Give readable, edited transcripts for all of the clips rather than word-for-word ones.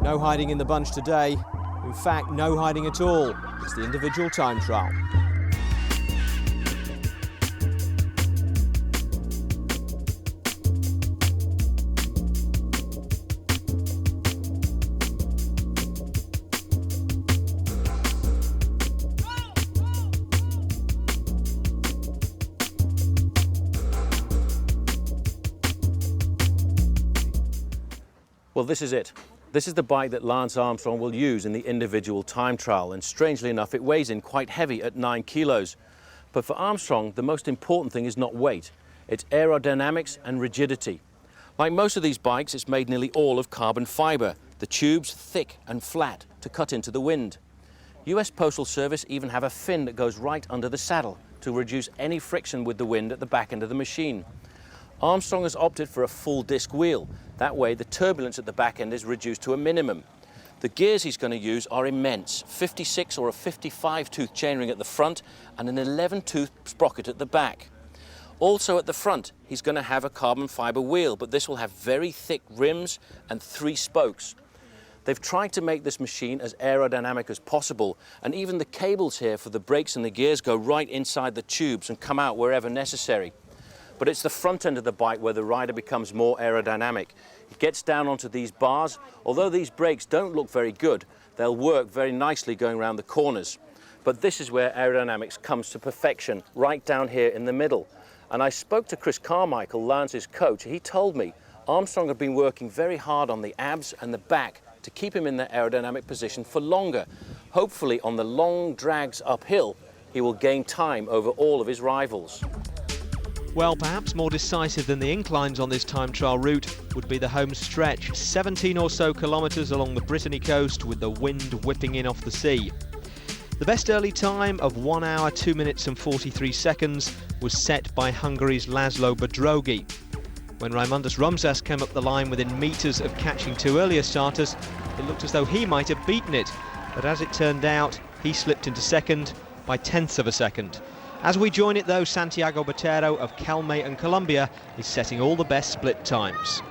No hiding in the bunch today. In fact, no hiding at all. It's the individual time trial. Well, this is it. This is the bike that Lance Armstrong will use in the individual time trial, and strangely enough it weighs in quite heavy at 9 kilos. But for Armstrong, the most important thing is not weight, it's aerodynamics and rigidity. Like most of these bikes, it's made nearly all of carbon fibre, the tubes thick and flat to cut into the wind. US Postal Service even have a fin that goes right under the saddle to reduce any friction with the wind at the back end of the machine. Armstrong has opted for a full disc wheel. That way the turbulence at the back end is reduced to a minimum. The gears he's going to use are immense, 56 or a 55 tooth chainring at the front and an 11 tooth sprocket at the back. Also at the front he's going to have a carbon fibre wheel, but this will have very thick rims and 3 spokes. They've tried to make this machine as aerodynamic as possible, and even the cables here for the brakes and the gears go right inside the tubes and come out wherever necessary. But it's the front end of the bike where the rider becomes more aerodynamic. He gets down onto these bars. Although these brakes don't look very good, they'll work very nicely going around the corners. But this is where aerodynamics comes to perfection, right down here in the middle. And I spoke to Chris Carmichael, Lance's coach. He told me Armstrong had been working very hard on the abs and the back to keep him in that aerodynamic position for longer. Hopefully on the long drags uphill, he will gain time over all of his rivals. Well, perhaps more decisive than the inclines on this time trial route would be the home stretch, 17 or so kilometres along the Brittany coast with the wind whipping in off the sea. The best early time of 1 hour, 2 minutes and 43 seconds was set by Hungary's Laszlo Bedrogi. When Raimundas Rumsas came up the line within metres of catching 2 earlier starters, it looked as though he might have beaten it, but as it turned out, he slipped into second by tenths of a second. As we join it though, Santiago Botero of Calme and Colombia is setting all the best split times.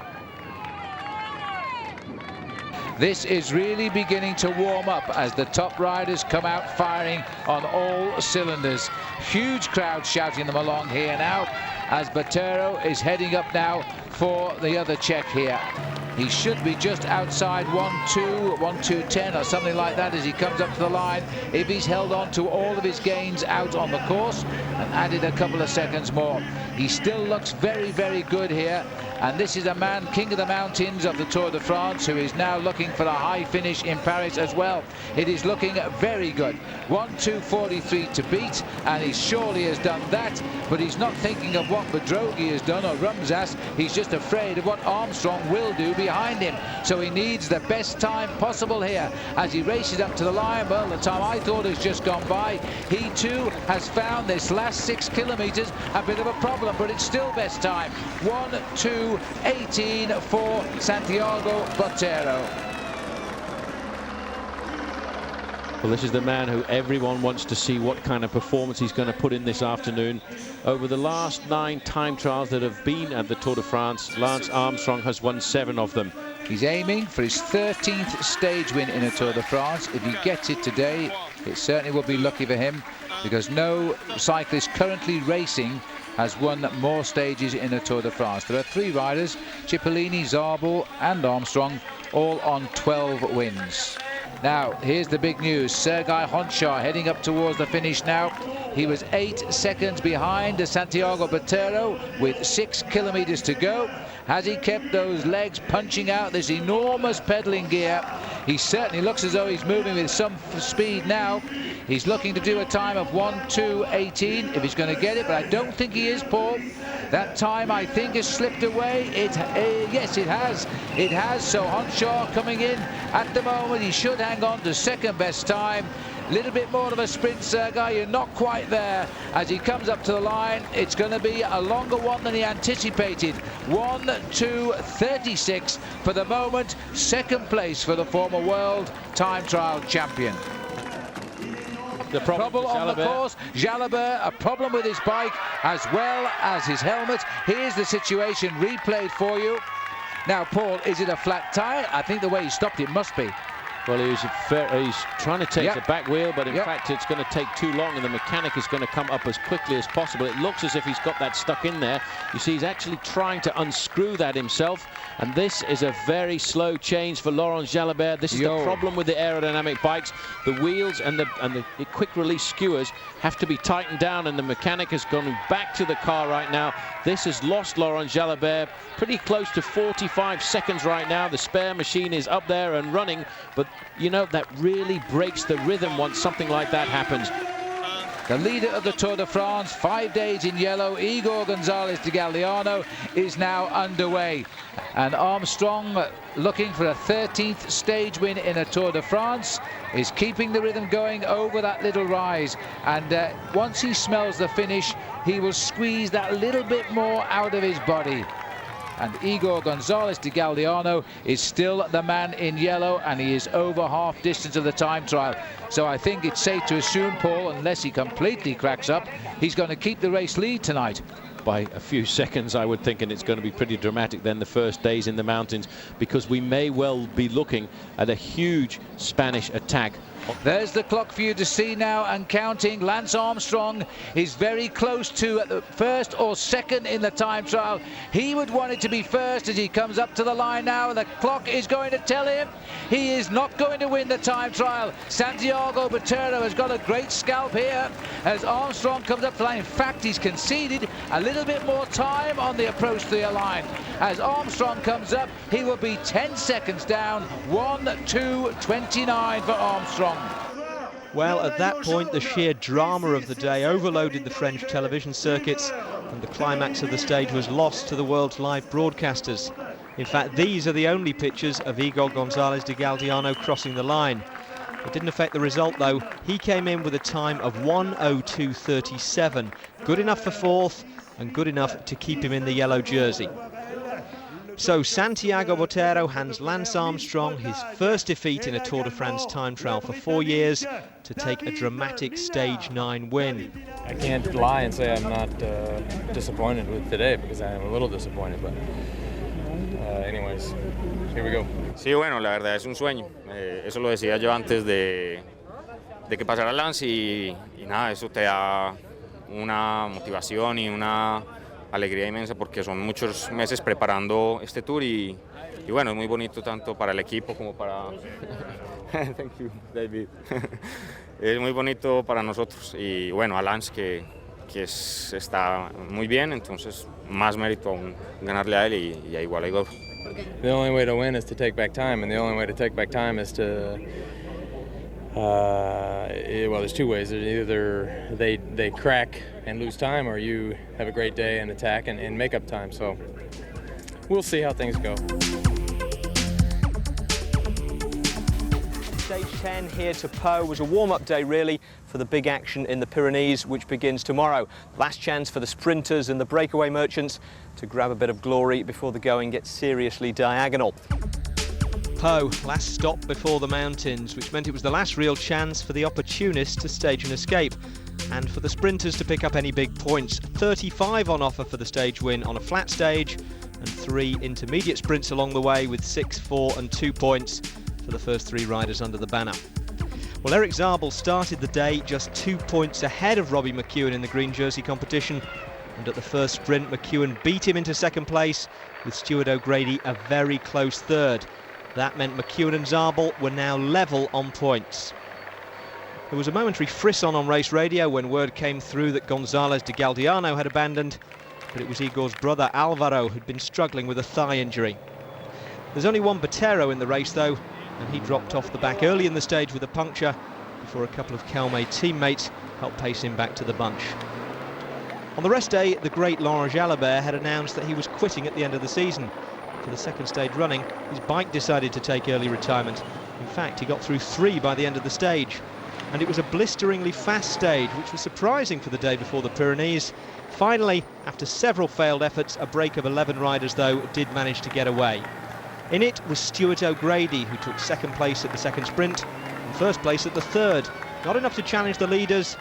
This is really beginning to warm up as the top riders come out firing on all cylinders. Huge crowd shouting them along here now as Botero is heading up now for the other check here. He should be just outside 1-2, 1-2-10 or something like that as he comes up to the line. If he's held on to all of his gains out on the course and added a couple of seconds more. He still looks very, very good here. And this is a man, king of the mountains of the Tour de France, who is now looking for a high finish in Paris as well. It is looking very good. 1:2:43 to beat, and he surely has done that, but he's not thinking of what Bedrogi has done or Rumsas. He's just afraid of what Armstrong will do behind him. So he needs the best time possible here as he races up to the line. Well, the time I thought has just gone by. He too has found this last 6 kilometres a bit of a problem, but it's still best time. 1:2:18 for Santiago Botero. Well, this is the man who everyone wants to see what kind of performance he's going to put in this afternoon. Over the last 9 time trials that have been at the Tour de France, Lance Armstrong has won 7 of them. He's aiming for his 13th stage win in a Tour de France. If he gets it today, it certainly will be lucky for him, because no cyclist currently racing has won more stages in a Tour de France. There are 3 riders, Cipollini, Zabel and Armstrong, all on 12 wins. Now, here's the big news. Sergei Honchar heading up towards the finish now. He was 8 seconds behind Santiago Botero with 6 kilometres to go. Has he kept those legs punching out this enormous pedaling gear? He certainly looks as though he's moving with some speed now. He's looking to do a time of 1:2:18 if he's going to get it, but I don't think he is, Paul. That time, I think, has slipped away. Yes, it has. It has. So Honchar coming in at the moment. He should hang on to second best time. A little bit more of a sprint, Sergei. You're not quite there. As he comes up to the line, it's going to be a longer one than he anticipated. 1:2:36 for the moment. Second place for the former world time trial champion. The problem on the course, Jalabert, a problem with his bike as well as his helmet. Here's the situation replayed for you. Now, Paul, is it a flat tyre? I think the way he stopped it must be. Well, he's trying to take the back wheel, but in Yep. fact it's going to take too long, and the mechanic is going to come up as quickly as possible. It looks as if he's got that stuck in there. You see, he's actually trying to unscrew that himself, and this is a very slow change for Laurent Jalabert. This is the problem with the aerodynamic bikes. The wheels and the quick release skewers have to be tightened down, and the mechanic has gone back to the car right now. This has lost Laurent Jalabert pretty close to 45 seconds right now. The spare machine is up there and running, but you know, that really breaks the rhythm once something like that happens. The leader of the Tour de France, 5 days in yellow, Igor Gonzalez de Galdeano, is now underway. And Armstrong, looking for a 13th stage win in a Tour de France, is keeping the rhythm going over that little rise. And once he smells the finish, he will squeeze that little bit more out of his body. And Igor Gonzalez de Galdeano is still the man in yellow, and he is over half distance of the time trial. So I think it's safe to assume, Paul, unless he completely cracks up, he's going to keep the race lead tonight. By a few seconds, I would think, and it's going to be pretty dramatic then the first days in the mountains, because we may well be looking at a huge Spanish attack. There's the clock for you to see now, and counting. Lance Armstrong is very close to the first or second in the time trial. He would want it to be first as he comes up to the line now. The clock is going to tell him he is not going to win the time trial. Santiago Botero has got a great scalp here as Armstrong comes up to the line. In fact, he's conceded a little bit more time on the approach to the line. As Armstrong comes up, he will be 10 seconds down. 1:2:29 for Armstrong. Well, at that point, the sheer drama of the day overloaded the French television circuits, and the climax of the stage was lost to the world's live broadcasters. In fact, these are the only pictures of Igor Gonzalez de Galdeano crossing the line. It didn't affect the result, though. He came in with a time of 1:02:37, good enough for fourth and good enough to keep him in the yellow jersey. So Santiago Botero hands Lance Armstrong his first defeat in a Tour de France time trial for 4 years to take a dramatic Stage 9 win. I can't lie and say I'm not disappointed with today, because I am a little disappointed, but anyways, here we go. Sí, bueno, la verdad es un sueño. Eso lo decía yo antes de que pasara Lance y nada, eso te da una motivación y una alegría inmensa porque son muchos meses preparando este tour y bueno, es muy bonito tanto para el equipo como para... Thank you, David. Es muy bonito para nosotros y bueno, a Lance que está muy bien, entonces más mérito aún ganarle a él y igual a Igor. The only way to win is to take back time, and the only way to take back time is to well, there's two ways. There's either they crack and lose time, or you have a great day and attack and make up time. So we'll see how things go. Stage 10 here to Pau was a warm-up day, really, for the big action in the Pyrenees, which begins tomorrow. Last chance for the sprinters and the breakaway merchants to grab a bit of glory before the going gets seriously diagonal. Pau, last stop before the mountains, which meant it was the last real chance for the opportunists to stage an escape and for the sprinters to pick up any big points. 35 on offer for the stage win on a flat stage and 3 intermediate sprints along the way, with 6, 4 and 2 points for the first 3 riders under the banner. Well, Eric Zabel started the day just 2 points ahead of Robbie McEwen in the green jersey competition, and at the first sprint McEwen beat him into second place, with Stuart O'Grady a very close third. That meant McEwen and Zabel were now level on points. There was a momentary frisson on race radio when word came through that Gonzalez de Galdeano had abandoned, but it was Igor's brother Alvaro who'd been struggling with a thigh injury. There's only one Botero in the race though, and he dropped off the back early in the stage with a puncture before a couple of Calmay teammates helped pace him back to the bunch. On the rest day, the great Laurent Jalabert had announced that he was quitting at the end of the season. For the second stage running, his bike decided to take early retirement. In fact, he got through 3 by the end of the stage. And it was a blisteringly fast stage, which was surprising for the day before the Pyrenees. Finally, after several failed efforts, a break of 11 riders, though, did manage to get away. In it was Stuart O'Grady, who took second place at the second sprint and first place at the third. Not enough to challenge the leaders,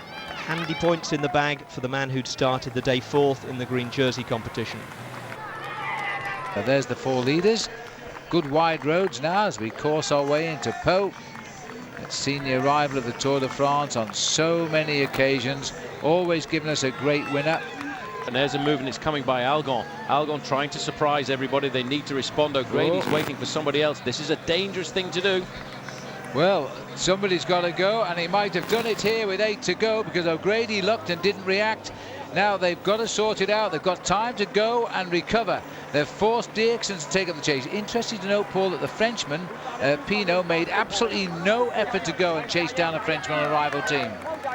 handy points in the bag for the man who'd started the day fourth in the green jersey competition. There's the four leaders. Good wide roads now as we course our way into Pau. Senior rival of the Tour de France on so many occasions, always giving us a great winner. And there's a move, and it's coming by Algon. Algon trying to surprise everybody. They need to respond. O'Grady's waiting for somebody else. This is a dangerous thing to do. Well, somebody's got to go, and he might have done it here with 8 to go because O'Grady looked and didn't react. Now they've got to sort it out. They've got time to go and recover. They've forced Dirksen to take up the chase. Interesting to note, Paul, that the Frenchman, Pinot, made absolutely no effort to go and chase down a Frenchman on a rival team.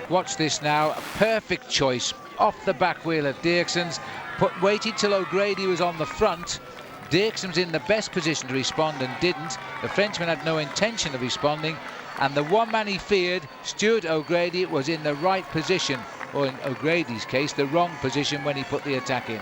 Watch this now. A perfect choice off the back wheel of Dirksen's. Waited till O'Grady was on the front. Dirksen's in the best position to respond and didn't. The Frenchman had no intention of responding. And the one man he feared, Stuart O'Grady, was in the right position. Or in O'Grady's case, the wrong position when he put the attack in.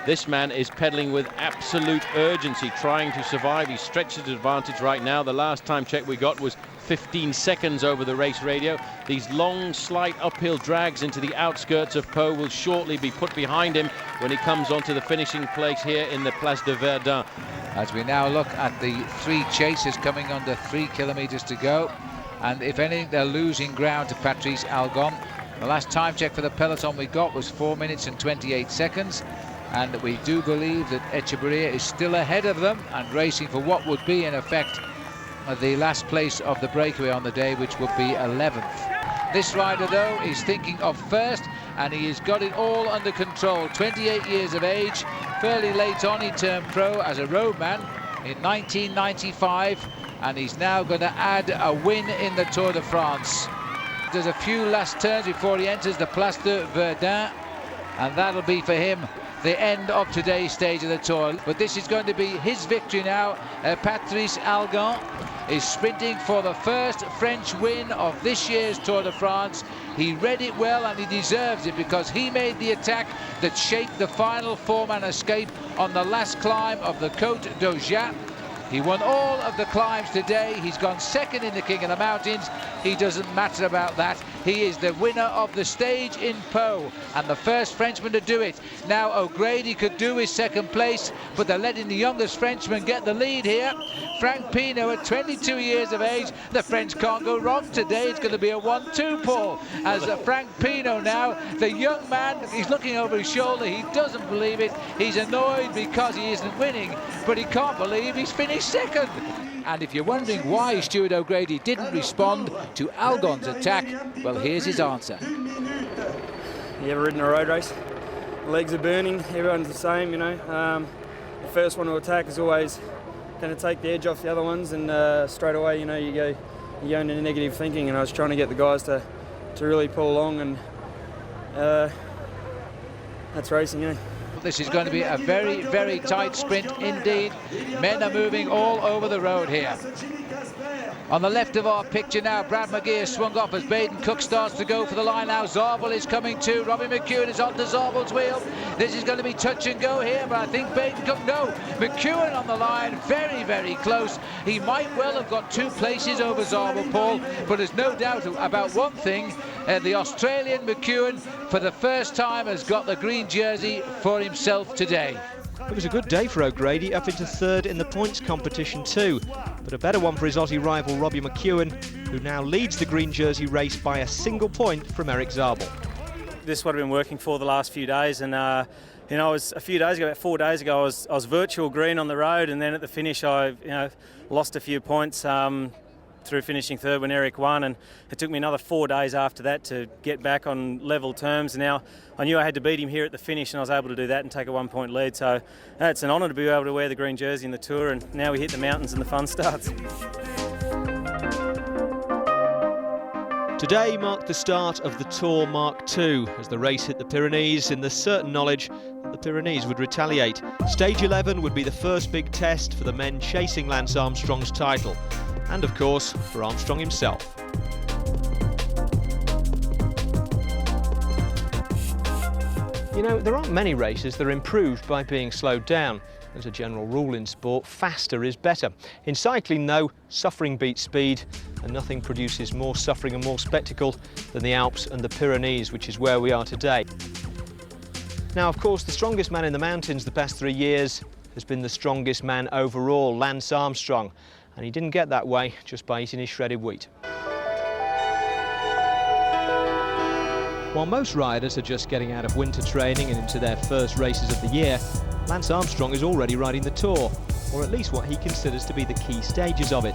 This man is pedaling with absolute urgency, trying to survive. He stretches his advantage right now. The last time check we got was 15 seconds over the race radio. These long, slight uphill drags into the outskirts of Pau will shortly be put behind him when he comes onto the finishing place here in the Place de Verdun. As we now look at the 3 chasers coming under 3 kilometres to go. And if anything, they're losing ground to Patrice Algon. The last time check for the peloton we got was 4 minutes and 28 seconds. And we do believe that Echeverria is still ahead of them and racing for what would be, in effect, the last place of the breakaway on the day, which would be 11th. This rider, though, is thinking of first, and he has got it all under control. 28 years of age, fairly late on. He turned pro as a roadman in 1995, and he's now going to add a win in the Tour de France. There's a few last turns before he enters the Place de Verdun, and that'll be for him the end of today's stage of the Tour. But this is going to be his victory now. Patrice Algon is sprinting for the first French win of this year's Tour de France. He read it well, and he deserves it because he made the attack that shaped the final 4-man escape on the last climb of the Côte d'Auja. He won all of the climbs today. He's gone second in the King of the Mountains. He doesn't matter about that. He is the winner of the stage in Pau and the first Frenchman to do it. Now O'Grady could do his second place, but they're letting the youngest Frenchman get the lead here. Frank Pinot at 22 years of age. The French can't go wrong today. It's going to be a 1-2, Paul. As Frank Pinot now, the young man, he's looking over his shoulder. He doesn't believe it. He's annoyed because he isn't winning, but he can't believe he's finished second. And if you're wondering why Stuart O'Grady didn't respond to Algon's attack, well, here's his answer. You ever ridden a road race? Legs are burning, everyone's the same, you know. The first one to attack is always going to take the edge off the other ones, and straight away, you know, you go into negative thinking, and I was trying to get the guys to really pull along, and that's racing, you know. This is going to be a very, very tight sprint indeed. Men are moving all over the road here. On the left of our picture now, Brad McGee has swung off as Baden Cook starts to go for the line now. Zabel is coming too. Robbie McEwen is onto Zabel's wheel. This is going to be touch and go here, but I think Baden Cook, no. McEwen on the line, very, very close. He might well have got 2 places over Zabel, Paul, but there's no doubt about one thing. The Australian McEwen, for the first time, has got the green jersey for himself today. It was a good day for O'Grady, up into 3rd in the points competition too. But a better one for his Aussie rival Robbie McEwen, who now leads the green jersey race by a single point from Eric Zabel. This is what I've been working for the last few days, and you know, a few days ago, about 4 days ago, I was virtual green on the road, and then at the finish I lost a few points through finishing 3rd when Eric won, and it took me another 4 days after that to get back on level terms. And now I knew I had to beat him here at the finish, and I was able to do that and take a 1-point lead. So it's an honour to be able to wear the green jersey in the Tour, and now we hit the mountains and the fun starts. Today marked the start of the Tour Mark II as the race hit the Pyrenees in the certain knowledge that the Pyrenees would retaliate. Stage 11 would be the first big test for the men chasing Lance Armstrong's title, and of course for Armstrong himself. You know, there aren't many races that are improved by being slowed down. As a general rule in sport, faster is better. In cycling, though, suffering beats speed, and nothing produces more suffering and more spectacle than the Alps and the Pyrenees, which is where we are today. Now, of course, the strongest man in the mountains the past 3 years has been the strongest man overall, Lance Armstrong, and he didn't get that way just by eating his shredded wheat. While most riders are just getting out of winter training and into their first races of the year, Lance Armstrong is already riding the Tour, or at least what he considers to be the key stages of it.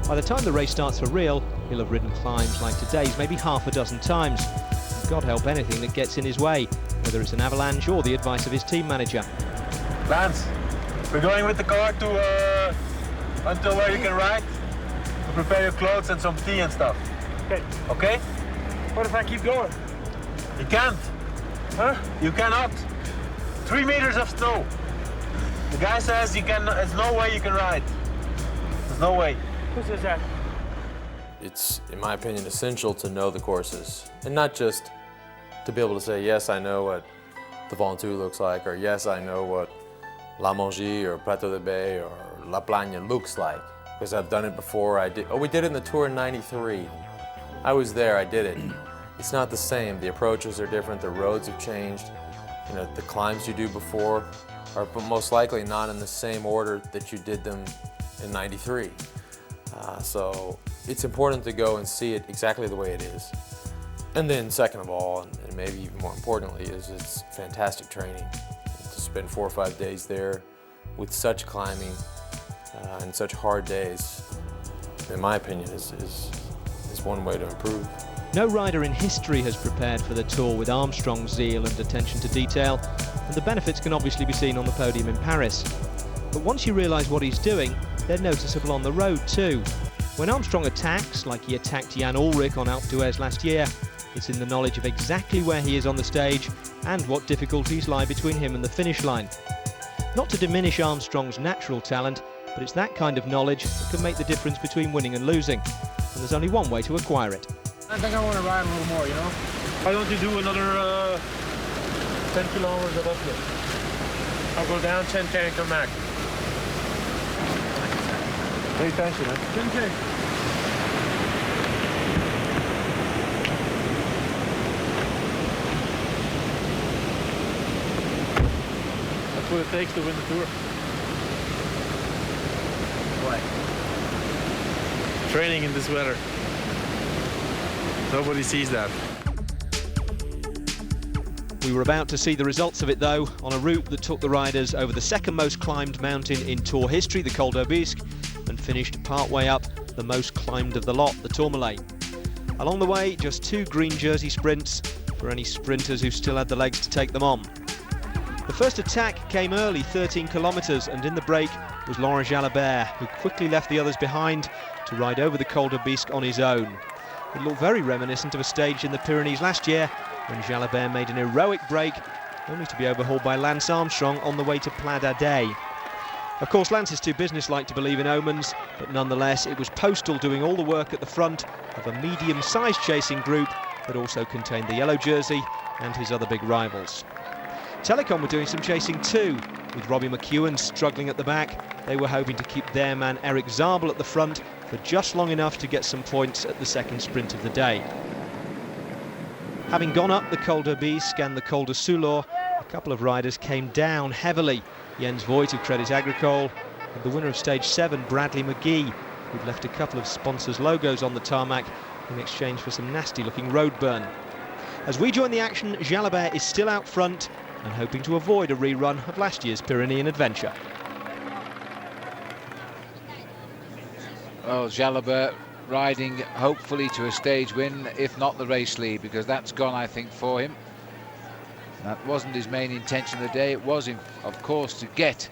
By the time the race starts for real, he'll have ridden climbs like today's maybe half a dozen times. And God help anything that gets in his way, whether it's an avalanche or the advice of his team manager. Lance, we're going with the car to until where you can ride, to prepare your clothes and some tea and stuff. Okay. Okay? What if I keep going? You can't. Huh? You cannot. 3 meters of snow. The guy says you can. There's no way you can ride. There's no way. Who says that? It's, in my opinion, essential to know the courses, and not just to be able to say, yes, I know what the 2002 looks like, or yes, I know what La Mongie or Plateau de Bay or La Plagne looks like, because I've done it before. We did it in the Tour in '93. I was there, I did it. It's not the same. The approaches are different, the roads have changed. You know, the climbs you do before are most likely not in the same order that you did them in '93. So it's important to go and see it exactly the way it is. And then second of all, and maybe even more importantly, is it's fantastic training. To spend 4 or 5 days there with such climbing and such hard days, in my opinion, is one way to improve. No rider in history has prepared for the Tour with Armstrong's zeal and attention to detail, and the benefits can obviously be seen on the podium in Paris. But once you realise what he's doing, they're noticeable on the road too. When Armstrong attacks, like he attacked Jan Ullrich on Alpe d'Huez last year, it's in the knowledge of exactly where he is on the stage and what difficulties lie between him and the finish line. Not to diminish Armstrong's natural talent, but it's that kind of knowledge that can make the difference between winning and losing, and there's only one way to acquire it. I think I want to ride a little more, you know? Why don't you do another 10 kilometers of uphill? I'll go down 10K and come back. Pay attention, man. 10K. That's what it takes to win the Tour. What? Training in this weather. Nobody sees that. We were about to see the results of it though, on a route that took the riders over the second most climbed mountain in Tour history, the Col d'Aubisque, and finished part way up the most climbed of the lot, the Tourmalet. Along the way, just 2 green jersey sprints for any sprinters who still had the legs to take them on. The first attack came early, 13 kilometres, and in the break was Laurent Jalabert, who quickly left the others behind to ride over the Col d'Aubisque on his own. It looked very reminiscent of a stage in the Pyrenees last year when Jalabert made an heroic break, only to be overhauled by Lance Armstrong on the way to Pla d'Adet. Of course, Lance is too businesslike to believe in omens, but nonetheless it was Postal doing all the work at the front of a medium-sized chasing group that also contained the yellow jersey and his other big rivals. Telecom were doing some chasing too, with Robbie McEwen struggling at the back. They were hoping to keep their man Eric Zabel at the front for just long enough to get some points at the second sprint of the day. Having gone up the Col d'Aubisque and the Col de Soulor, a couple of riders came down heavily. Jens Voigt of Credit Agricole and the winner of stage 7, Bradley McGee, who'd left a couple of sponsors' logos on the tarmac in exchange for some nasty-looking road burn. As we join the action, Jalabert is still out front and hoping to avoid a rerun of last year's Pyrenean adventure. Well, Jalabert riding hopefully to a stage win, if not the race lead, because that's gone, I think, for him. That wasn't his main intention of the day. It was, of course, to get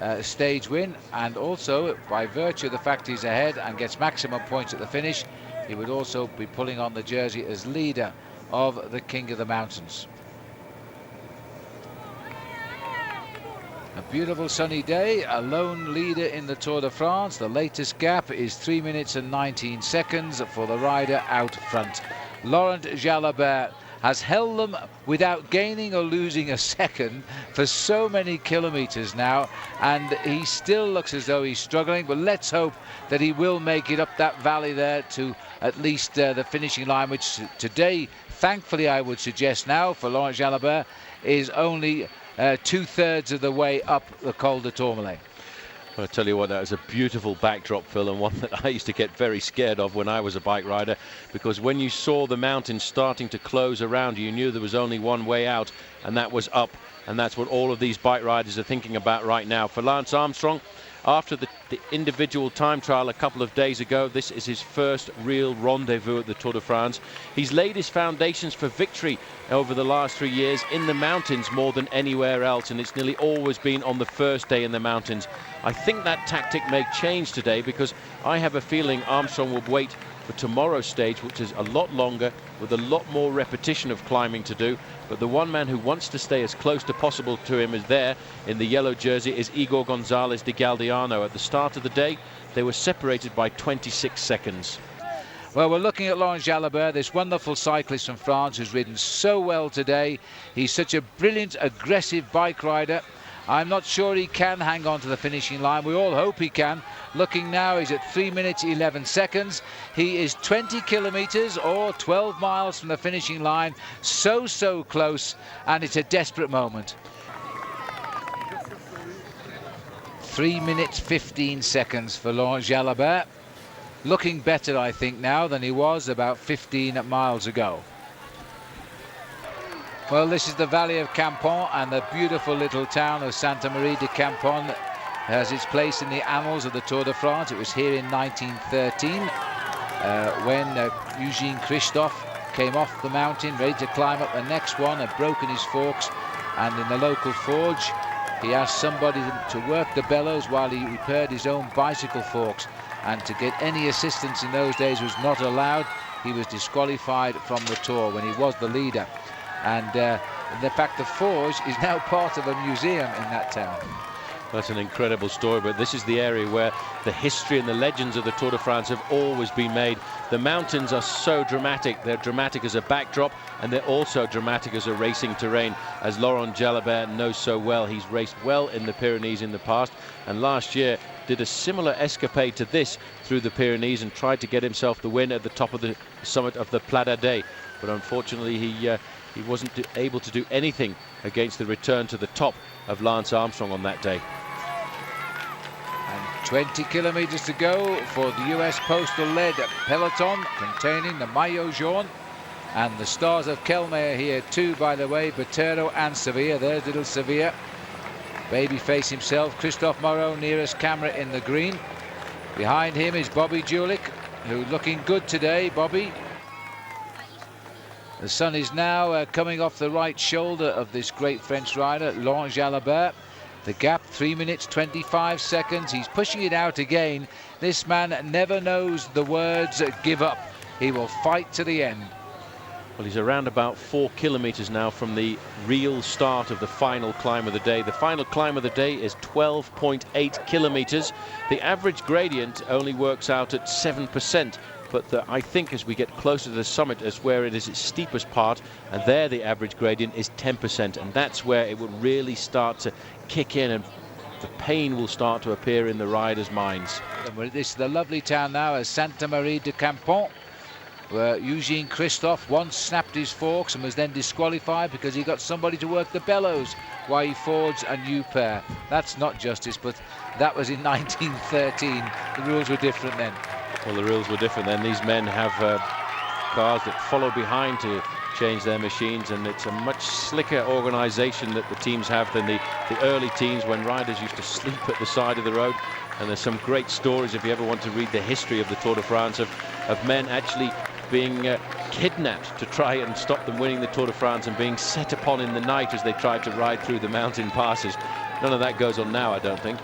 a stage win, and also by virtue of the fact he's ahead and gets maximum points at the finish, he would also be pulling on the jersey as leader of the King of the Mountains. A beautiful sunny day, a lone leader in the Tour de France. The latest gap is 3 minutes and 19 seconds for the rider out front. Laurent Jalabert has held them without gaining or losing a second for so many kilometers now, and he still looks as though he's struggling, but let's hope that he will make it up that valley there to at least the finishing line, which today, thankfully, I would suggest now for Laurent Jalabert is only 2/3 of the way up the Col de Tourmalet. I tell you what, that was a beautiful backdrop, Phil, and one that I used to get very scared of when I was a bike rider, because when you saw the mountains starting to close around you, you knew there was only one way out, and that was up. And that's what all of these bike riders are thinking about right now. For Lance Armstrong, after the individual time trial a couple of days ago, this is his first real rendezvous at the Tour de France. He's laid his foundations for victory over the last 3 years in the mountains more than anywhere else, and it's nearly always been on the first day in the mountains. I think that tactic may change today, because I have a feeling Armstrong will wait for tomorrow's stage, which is a lot longer with a lot more repetition of climbing to do. But the one man who wants to stay as close to possible to him is there in the yellow jersey is Igor Gonzalez de Galdeano. At the start of the day, they were separated by 26 seconds. Well, we're looking at Laurent Jalabert, this wonderful cyclist from France who's ridden so well today. He's such a brilliant, aggressive bike rider. I'm not sure he can hang on to the finishing line. We all hope he can. Looking now, he's at 3 minutes 11 seconds. He is 20 kilometers or 12 miles from the finishing line. So close, and it's a desperate moment. 3 minutes 15 seconds for Laurent Jalabert. Looking better, I think, now than he was about 15 miles ago. Well, this is the Valley of Campon, and the beautiful little town of Santa Marie de Campon has its place in the annals of the Tour de France. It was here in 1913 when Eugene Christophe came off the mountain, ready to climb up the next one, had broken his forks, and in the local forge he asked somebody to work the bellows while he repaired his own bicycle forks, and to get any assistance in those days was not allowed. He was disqualified from the Tour when he was the leader. And in fact, the forge is now part of a museum in that town. That's an incredible story, but this is the area where the history and the legends of the Tour de France have always been made. The mountains are so dramatic. They're dramatic as a backdrop, and they're also dramatic as a racing terrain, as Laurent Jalabert knows so well. He's raced well in the Pyrenees in the past, and last year did a similar escapade to this through the Pyrenees and tried to get himself the win at the top of the summit of the Pla d'Ardèche. But unfortunately, he wasn't able to do anything against the return to the top of Lance Armstrong on that day. And 20 kilometers to go for the US postal-led peloton containing the Maillot Jaune. And the stars of Kelme are here too, by the way, Botero and Sevilla. There's little Sevilla. Babyface himself, Christophe Moreau, nearest camera in the green. Behind him is Bobby Julich, who looking good today, Bobby. The sun is now coming off the right shoulder of this great French rider, Laurent Jalabert. The gap, 3 minutes 25 seconds. He's pushing it out again. This man never knows the words give up. He will fight to the end. Well, he's around about 4 kilometers now from the real start of the final climb of the day. The final climb of the day is 12.8 kilometers. The average gradient only works out at 7%. But I think as we get closer to the summit is where it is its steepest part, and there the average gradient is 10%, and that's where it will really start to kick in, and the pain will start to appear in the riders' minds. This is the lovely town now as Santa Marie de Campon, where Eugene Christophe once snapped his forks and was then disqualified because he got somebody to work the bellows while he forged a new pair. That's not justice, but that was in 1913. The rules were different then. Well, the rules were different then. These men have cars that follow behind to change their machines, and it's a much slicker organization that the teams have than the early teams when riders used to sleep at the side of the road. And there's some great stories, if you ever want to read the history of the Tour de France, of men actually being kidnapped to try and stop them winning the Tour de France, and being set upon in the night as they tried to ride through the mountain passes. None of that goes on now, I don't think.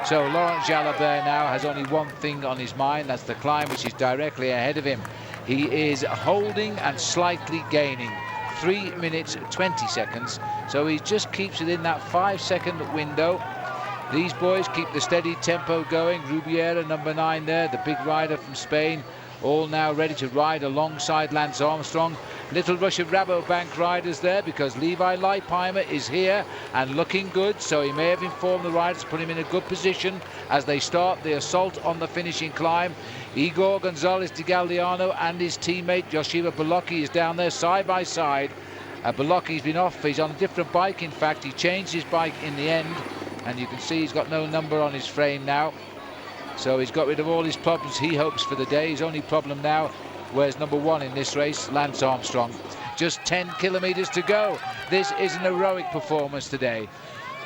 So Laurent Jalabert now has only one thing on his mind, that's the climb, which is directly ahead of him. He is holding and slightly gaining, 3 minutes 20 seconds, so he just keeps it in that 5-second window. These boys keep the steady tempo going. Rubiera, number 9 there, the big rider from Spain, all now ready to ride alongside Lance Armstrong. Little rush of Rabobank riders there because Levi Leipheimer is here and looking good, so he may have informed the riders to put him in a good position as they start the assault on the finishing climb. Igor Gonzalez de Galdeano and his teammate Yoshida Bolocki is down there side by side, Bolocki's been off. He's on a different bike. In fact, he changed his bike in the end, and you can see he's got no number on his frame now. So he's got rid of all his problems, he hopes, for the day. His only problem now, where's number 1 in this race, Lance Armstrong. Just 10 kilometres to go. This is an heroic performance today.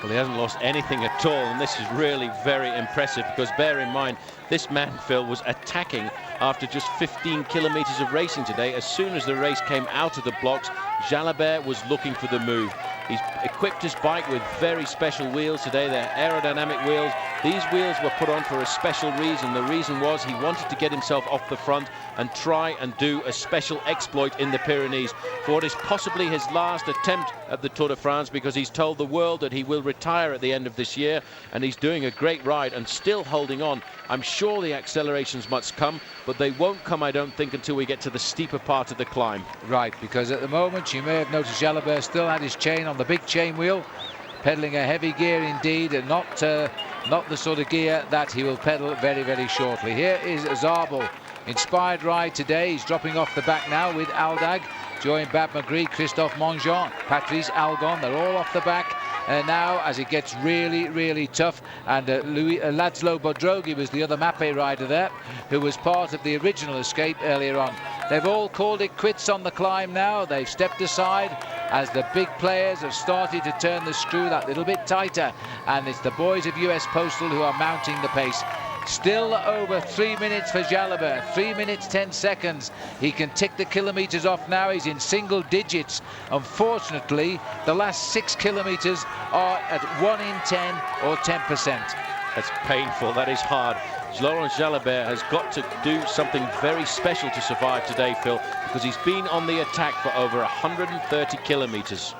Well, he hasn't lost anything at all, and this is really very impressive, because bear in mind, this man, Phil, was attacking after just 15 kilometres of racing today. As soon as the race came out of the blocks, Jalabert was looking for the move. He's equipped his bike with very special wheels today. They're aerodynamic wheels. These wheels were put on for a special reason. The reason was he wanted to get himself off the front and try and do a special exploit in the Pyrenees for what is possibly his last attempt at the Tour de France, because he's told the world that he will retire at the end of this year, and he's doing a great ride and still holding on. I'm sure the accelerations must come, but they won't come, I don't think, until we get to the steeper part of the climb. Right, because at the moment, you may have noticed Jalabert still had his chain on the big chain wheel, pedaling a heavy gear indeed, and not the sort of gear that he will pedal very, very shortly. Here is Zabel. Inspired ride today. He's dropping off the back now with Aldag, joined Bab Magri, Christophe Mongeon, Patrice Algon. They're all off the back now as it gets really, really tough. And Laszlo Bodrogi was the other Mappe rider there, who was part of the original escape earlier on. They've all called it quits on the climb now. They've stepped aside as the big players have started to turn the screw that little bit tighter. And it's the boys of US Postal who are mounting the pace. Still over 3 minutes for Jalabert, 3 minutes 10 seconds. He can tick the kilometres off now. He's in single digits. Unfortunately, the last 6 kilometres are at 1 in 10 or 10%. That's painful, that is hard. Laurent Jalabert has got to do something very special to survive today, Phil, because he's been on the attack for over 130 kilometres.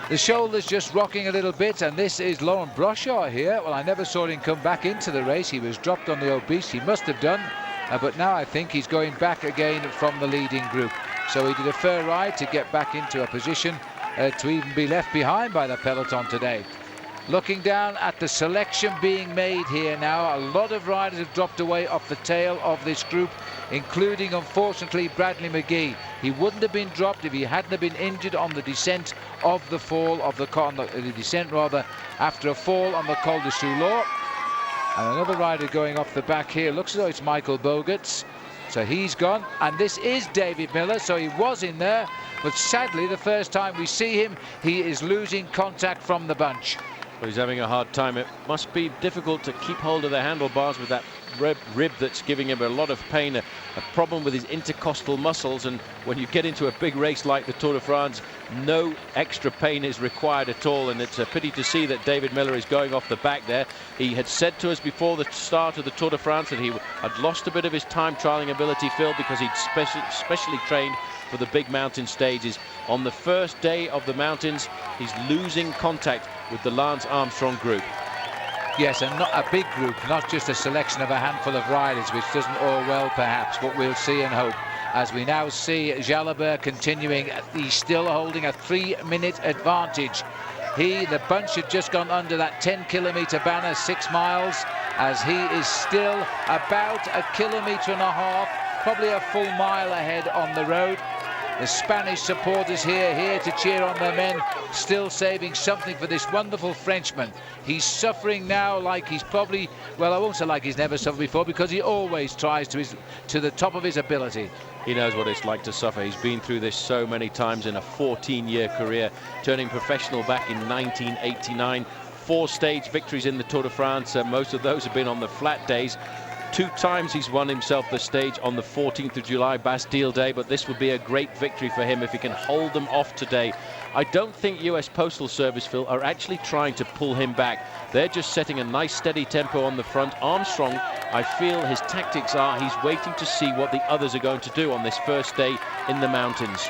The shoulder's just rocking a little bit, and this is Laurent Brochard here. Well, I never saw him come back into the race. He was dropped on the obese. He must have done, but now I think he's going back again from the leading group. So he did a fair ride to get back into a position to even be left behind by the peloton today. Looking down at the selection being made here now, a lot of riders have dropped away off the tail of this group, including, unfortunately, Bradley McGee. He wouldn't have been dropped if he hadn't have been injured on the descent of the fall of the descent rather, after a fall on the Col de Soulor. And another rider going off the back here. Looks as though it's Michael Bogarts. So he's gone, and this is David Miller. So he was in there, but sadly, the first time we see him, he is losing contact from the bunch. Well, he's having a hard time. It must be difficult to keep hold of the handlebars with that rib that's giving him a lot of pain, a problem with his intercostal muscles. And when you get into a big race like the Tour de France, no extra pain is required at all. And it's a pity to see that David Miller is going off the back there. He had said to us before the start of the Tour de France that he had lost a bit of his time trialing ability, Phil, because he'd specially trained for the big mountain stages. On the first day of the mountains, he's losing contact with the Lance Armstrong group. Yes, and not a big group, not just a selection of a handful of riders, which doesn't all well perhaps, but we'll see and hope. As we now see Jalabert continuing, he's still holding a 3-minute advantage. The bunch had just gone under that 10-kilometre banner, 6 miles, as he is still about 1.5 kilometres, probably a full mile ahead on the road. The Spanish supporters here to cheer on their men, still saving something for this wonderful Frenchman. He's suffering now like he's probably, well, I won't say like he's never suffered before, because he always tries to the top of his ability. He knows what it's like to suffer. He's been through this so many times in a 14-year career, turning professional back in 1989. 4 stage victories in the Tour de France. Most of those have been on the flat days. 2 times he's won himself the stage on the 14th of July, Bastille Day, but this would be a great victory for him if he can hold them off today. I don't think US Postal Service, Phil, are actually trying to pull him back. They're just setting a nice steady tempo on the front. Armstrong, I feel his tactics are he's waiting to see what the others are going to do on this first day in the mountains.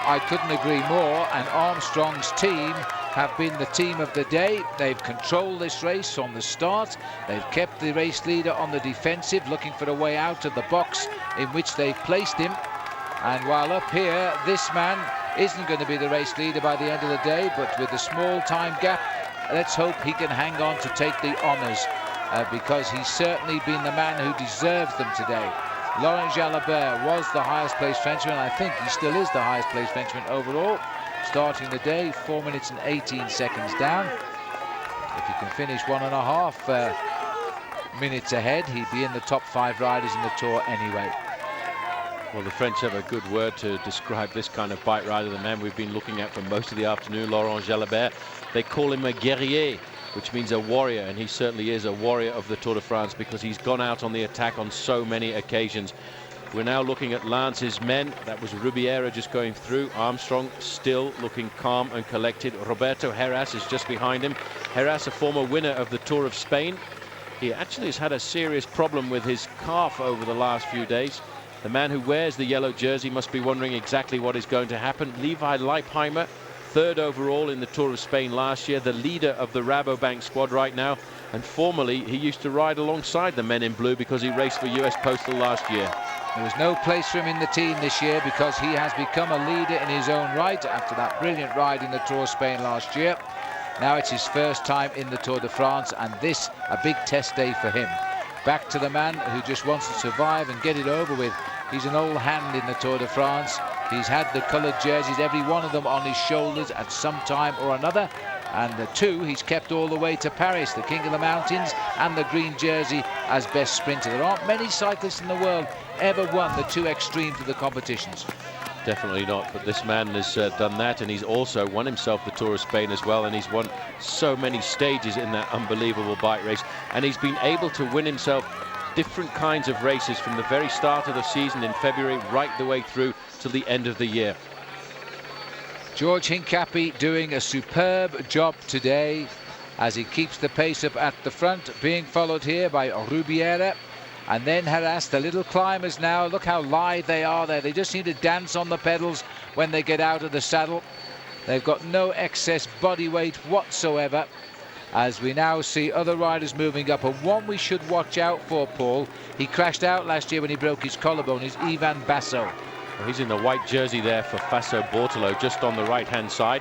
I couldn't agree more, and Armstrong's team have been the team of the day. They've controlled this race from the start. They've kept the race leader on the defensive, looking for a way out of the box in which they've placed him. And while up here, this man isn't going to be the race leader by the end of the day, but with a small time gap, let's hope he can hang on to take the honours, because he's certainly been the man who deserves them today. Laurent Jalabert was the highest placed Frenchman. I think he still is the highest placed Frenchman overall. Starting the day, 4 minutes and 18 seconds down. If he can finish 1.5 minutes ahead, he'd be in the top 5 riders in the Tour anyway. Well, the French have a good word to describe this kind of bike rider, the man we've been looking at for most of the afternoon, Laurent Jalabert. They call him a guerrier, which means a warrior, and he certainly is a warrior of the Tour de France because he's gone out on the attack on so many occasions. We're now looking at Lance's men. That was Rubiera just going through. Armstrong still looking calm and collected. Roberto Heras is just behind him. Heras, a former winner of the Tour of Spain. He actually has had a serious problem with his calf over the last few days. The man who wears the yellow jersey must be wondering exactly what is going to happen. Levi Leipheimer, 3rd overall in the Tour of Spain last year, the leader of the Rabobank squad right now. And formerly, he used to ride alongside the men in blue because he raced for US Postal last year. There was no place for him in the team this year because he has become a leader in his own right after that brilliant ride in the Tour of Spain last year. Now it's his first time in the Tour de France, and this a big test day for him. Back to the man who just wants to survive and get it over with. He's an old hand in the Tour de France. He's had the coloured jerseys, every one of them on his shoulders at some time or another. And the 2 he's kept all the way to Paris, the King of the Mountains and the green jersey as best sprinter. There aren't many cyclists in the world ever won the 2 extremes of the competitions. Definitely not, but this man has done that, and he's also won himself the Tour of Spain as well, and he's won so many stages in that unbelievable bike race, and he's been able to win himself different kinds of races from the very start of the season in February right the way through to the end of the year. George Hincapie doing a superb job today as he keeps the pace up at the front, being followed here by Rubiera. And then Heras, the little climbers now, look how lithe they are there. They just seem to dance on the pedals when they get out of the saddle. They've got no excess body weight whatsoever, as we now see other riders moving up. And one we should watch out for, Paul, he crashed out last year when he broke his collarbone, is Ivan Basso. Well, he's in the white jersey there for Faso Bortolo, just on the right-hand side.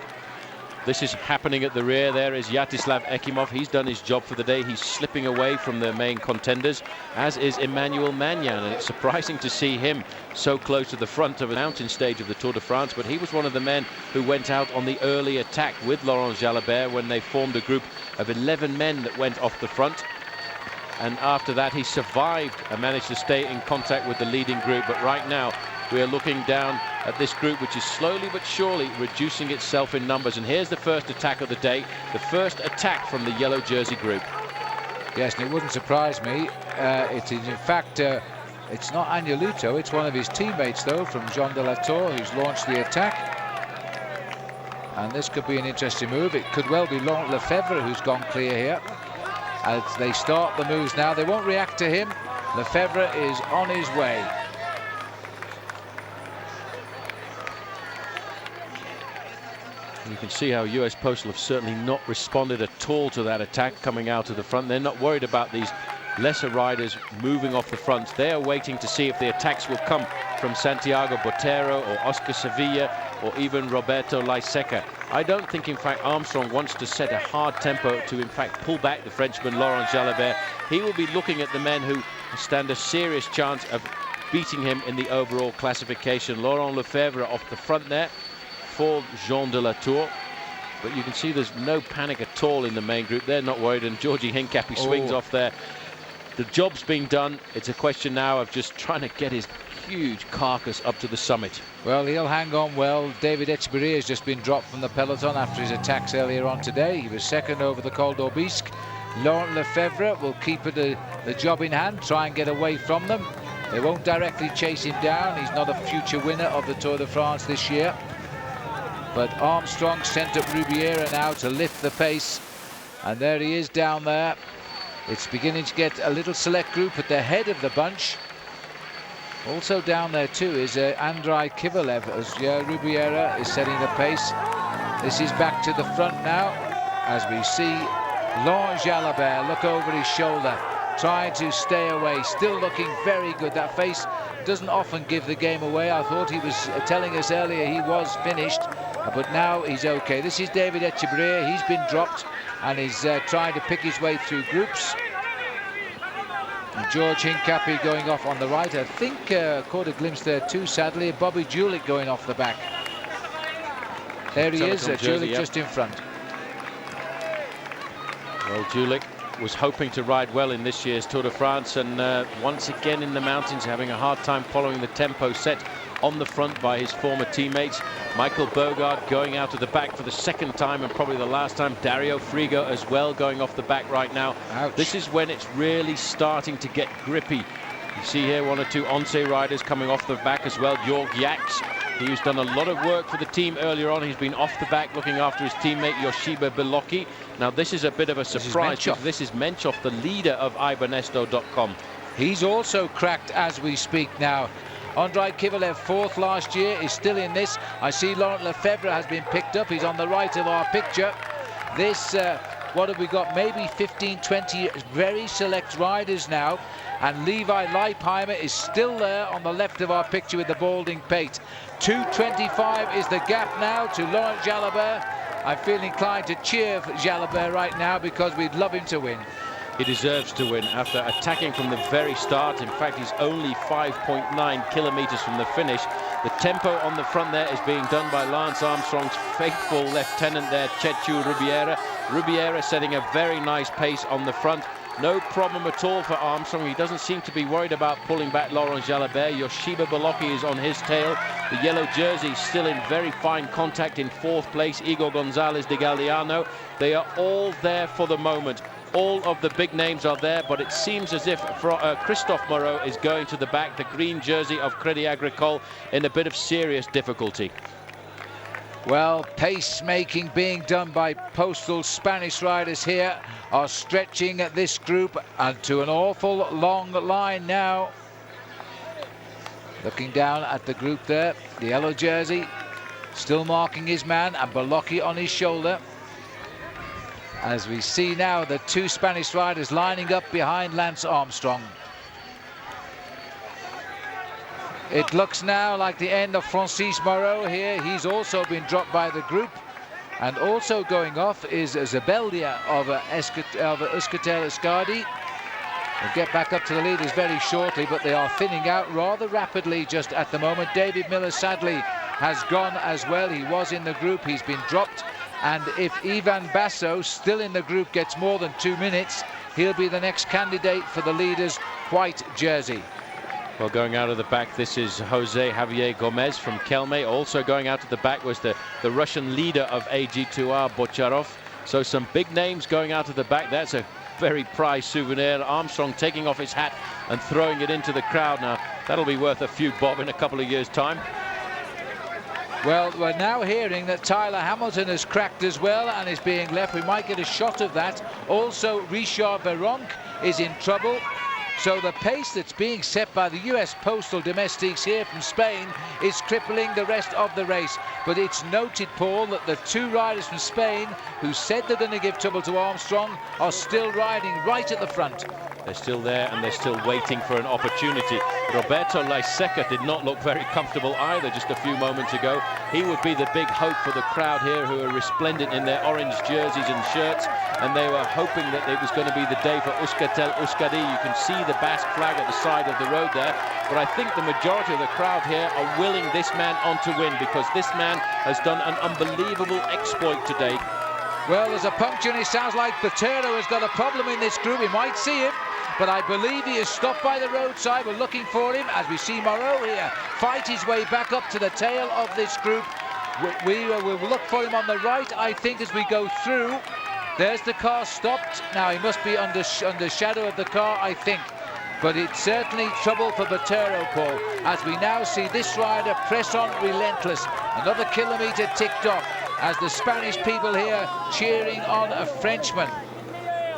This is happening at the rear. There is Yaroslav Ekimov. He's done his job for the day. He's slipping away from the main contenders, as is Emmanuel Magnan. And it's surprising to see him so close to the front of a mountain stage of the Tour de France. But he was one of the men who went out on the early attack with Laurent Jalabert when they formed a group of 11 men that went off the front. And after that, he survived and managed to stay in contact with the leading group. But right now, we are looking down at this group, which is slowly but surely reducing itself in numbers. And here's the first attack of the day, the first attack from the yellow jersey group. Yes, and it wouldn't surprise me. It is, in fact, it's not Agneluto, it's one of his teammates, though, from Jean de la Tour, who's launched the attack. And this could be an interesting move. It could well be Laurent Lefebvre who's gone clear here. As they start the moves now, they won't react to him. Lefebvre is on his way. You can see how US Postal have certainly not responded at all to that attack coming out of the front. They're not worried about these lesser riders moving off the front. They are waiting to see if the attacks will come from Santiago Botero or Oscar Sevilla or even Roberto Laiseca. I don't think, in fact, Armstrong wants to set a hard tempo to, in fact, pull back the Frenchman Laurent Jalabert. He will be looking at the men who stand a serious chance of beating him in the overall classification. Laurent Lefebvre off the front there for Jean de la Tour, but you can see there's no panic at all in the main group. They're not worried, and Georgie Hincapie swings off there. The job's being done. It's a question now of just trying to get his huge carcass up to the summit. Well, he'll hang on well. David Etcheberry has just been dropped from the peloton after his attacks earlier on today. He was second over the Col d'Aubisque. Laurent Lefebvre will keep the job in hand, try and get away from them. They won't directly chase him down. He's not a future winner of the Tour de France this year. But Armstrong sent up Rubiera now to lift the pace. And there he is down there. It's beginning to get a little select group at the head of the bunch. Also down there too is Andrei Kivalev, as Rubiera is setting the pace. This is back to the front now as we see Laurent Jalabert look over his shoulder, trying to stay away, still looking very good. That face doesn't often give the game away. I thought he was telling us earlier he was finished, but now he's okay. This is David Etcheberry. He's been dropped and he's trying to pick his way through groups. And George Hincapie going off on the right. I think caught a glimpse there too, sadly. Bobby Julich going off the back. There he is, Julich just in front. Well, Julich was hoping to ride well in this year's Tour de France, and once again in the mountains having a hard time following the tempo set on the front by his former teammates. Michael Bogard going out of the back for the second time and probably the last time. Dario Frigo as well going off the back right now. Ouch. This is when it's really starting to get grippy. You see here one or two Once riders coming off the back as well. Jörg Jaks, he's done a lot of work for the team earlier on. He's been off the back looking after his teammate Yoshiba Belocchi. Now this is a bit of a surprise because this is Menchoff, the leader of iBanesto.com. He's also cracked as we speak now. Andrei Kivilev, fourth last year, is still in this. I see Laurent Lefebvre has been picked up. He's on the right of our picture. This, what have we got? Maybe 15, 20 very select riders now. And Levi Leipheimer is still there on the left of our picture with the balding pate. 2:25 is the gap now to Laurent Jalabert. I feel inclined to cheer for Jalabert right now because we'd love him to win. He deserves to win after attacking from the very start. In fact, he's only 5.9 kilometers from the finish. The tempo on the front there is being done by Lance Armstrong's faithful lieutenant there, Chechu Rubiera. Rubiera setting a very nice pace on the front. No problem at all for Armstrong. He doesn't seem to be worried about pulling back Laurent Jalabert. Yoshiba Belocchi is on his tail. The yellow jersey still in very fine contact in fourth place. Igor Gonzalez de Galdeano. They are all there for the moment. All of the big names are there, but it seems as if Christophe Moreau is going to the back, the green jersey of Crédit Agricole, in a bit of serious difficulty. Well, pace making being done by postal Spanish riders here are stretching this group to an awful long line now. Looking down at the group there, the yellow jersey still marking his man and Belocchi on his shoulder. As we see now the two Spanish riders lining up behind Lance Armstrong. It looks now like the end of Francis Moreau here. He's also been dropped by the group. And also going off is Zabeldia of Euskaltel Euskadi. We'll get back up to the leaders very shortly, but they are thinning out rather rapidly just at the moment. David Miller sadly has gone as well. He was in the group, he's been dropped. And if Ivan Basso, still in the group, gets more than 2 minutes, he'll be the next candidate for the leader's white jersey. Well, going out of the back, this is Jose Javier Gomez from Kelme. Also going out of the back was the Russian leader of AG2R, Bocharov. So some big names going out of the back. That's a very prized souvenir. Armstrong taking off his hat and throwing it into the crowd. Now, that'll be worth a few bob in a couple of years' time. Well, we're now hearing that Tyler Hamilton has cracked as well and is being left. We might get a shot of that. Also, Richard Veronk is in trouble. So the pace that's being set by the US Postal Domestiques here from Spain is crippling the rest of the race. But it's noted, Paul, that the two riders from Spain who said they're going to give trouble to Armstrong are still riding right at the front. They're still there and they're still waiting for an opportunity. Roberto Laiseca did not look very comfortable either just a few moments ago. He would be the big hope for the crowd here, who are resplendent in their orange jerseys and shirts, and they were hoping that it was going to be the day for Euskaltel Euskadi. You can see the Basque flag at the side of the road there, but I think the majority of the crowd here are willing this man on to win, because this man has done an unbelievable exploit today. Well, there's a puncture and it sounds like Botero has got a problem in this group. We might see him, but I believe he is stopped by the roadside. We're looking for him as we see Moreau here fight his way back up to the tail of this group. We will look for him on the right, I think, as we go through. There's the car stopped. Now he must be under shadow of the car, I think. But it's certainly trouble for Botero, Paul, as we now see this rider press on relentless. Another kilometre ticked off as the Spanish people here cheering on a Frenchman.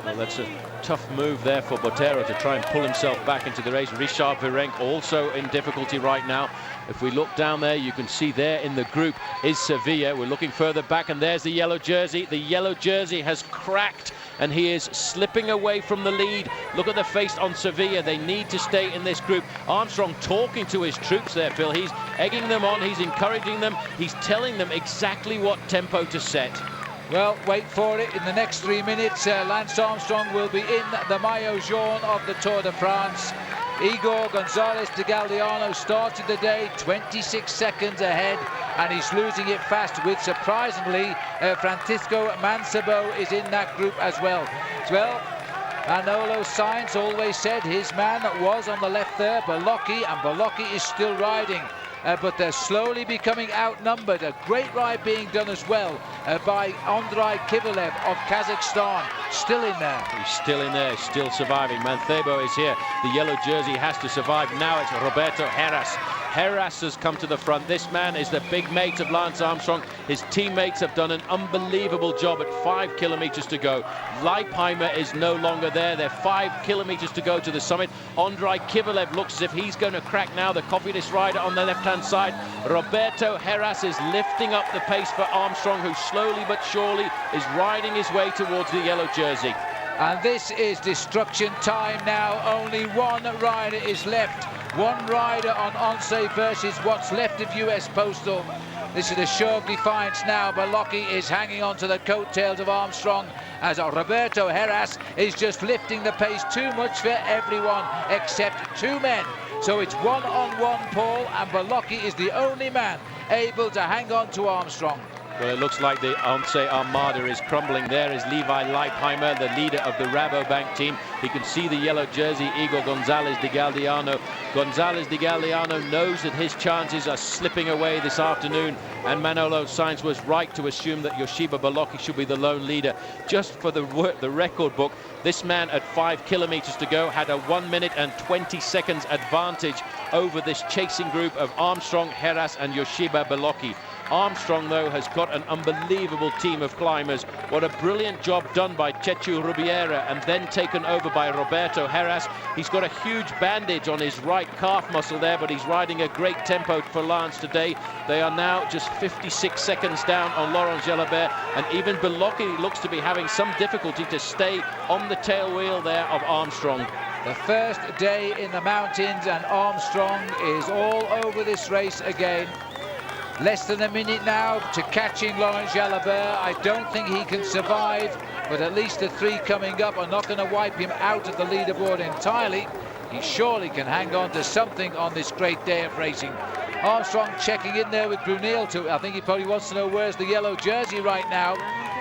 Well, that's a tough move there for Botero to try and pull himself back into the race. Richard Virenque also in difficulty right now. If we look down there, you can see there in the group is Sevilla. We're looking further back, and there's the yellow jersey. The yellow jersey has cracked, and he is slipping away from the lead. Look at the face on Sevilla. They need to stay in this group. Armstrong talking to his troops there, Phil. He's egging them on. He's encouraging them. He's telling them exactly what tempo to set. Well, wait for it. In the next 3 minutes, Lance Armstrong will be in the maillot jaune of the Tour de France. Igor Gonzalez de Galdeano started the day 26 seconds ahead, and he's losing it fast with, surprisingly, Francisco Mancebo is in that group as well. Well, Manolo Sainz always said his man was on the left there, Bolocki, and Bolocki is still riding. But they're slowly becoming outnumbered. A great ride being done as well by Andrei Kivilev of Kazakhstan. Still in there. He's still in there, still surviving. Mancebo is here. The yellow jersey has to survive. Now it's Roberto Heras. Heras has come to the front. This man is the big mate of Lance Armstrong. His teammates have done an unbelievable job at 5 kilometers to go. Leipheimer is no longer there. They're 5 kilometers to go to the summit. Andrei Kivilev looks as if he's going to crack now. The Cofidis rider on the left-hand side. Roberto Heras is lifting up the pace for Armstrong, who slowly but surely is riding his way towards the yellow jersey. And this is destruction time now. Only one rider is left. One rider on Once versus what's left of US Postal. This is a show of defiance now. Bolocki is hanging on to the coattails of Armstrong as Roberto Heras is just lifting the pace too much for everyone except 2 men. So it's one-on-one, Paul, and Bolocki is the only man able to hang on to Armstrong. Well, it looks like the Once Armada is crumbling. There is Levi Leipheimer, the leader of the Rabobank team. He can see the yellow jersey, Igor Gonzalez de Galdeano. Gonzalez de Galdeano knows that his chances are slipping away this afternoon, and Manolo Sainz was right to assume that Yoshiba Bolocki should be the lone leader. Just for the record book, this man at 5 kilometers to go had a 1 minute and 20 seconds advantage over this chasing group of Armstrong, Heras and Yoshiba Bolocki. Armstrong, though, has got an unbelievable team of climbers. What a brilliant job done by Chechu Rubiera, and then taken over by Roberto Heras. He's got a huge bandage on his right calf muscle there, but he's riding a great tempo for Lance today. They are now just 56 seconds down on Laurent Jalabert, and even Bolocki looks to be having some difficulty to stay on the tail wheel there of Armstrong. The first day in the mountains, and Armstrong is all over this race again. Less than a minute now to catching Laurent Jalabert. I don't think he can survive, but at least the 3 coming up are not going to wipe him out of the leaderboard entirely. He surely can hang on to something on this great day of racing. Armstrong checking in there with Brunel too. I think he probably wants to know where's the yellow jersey right now,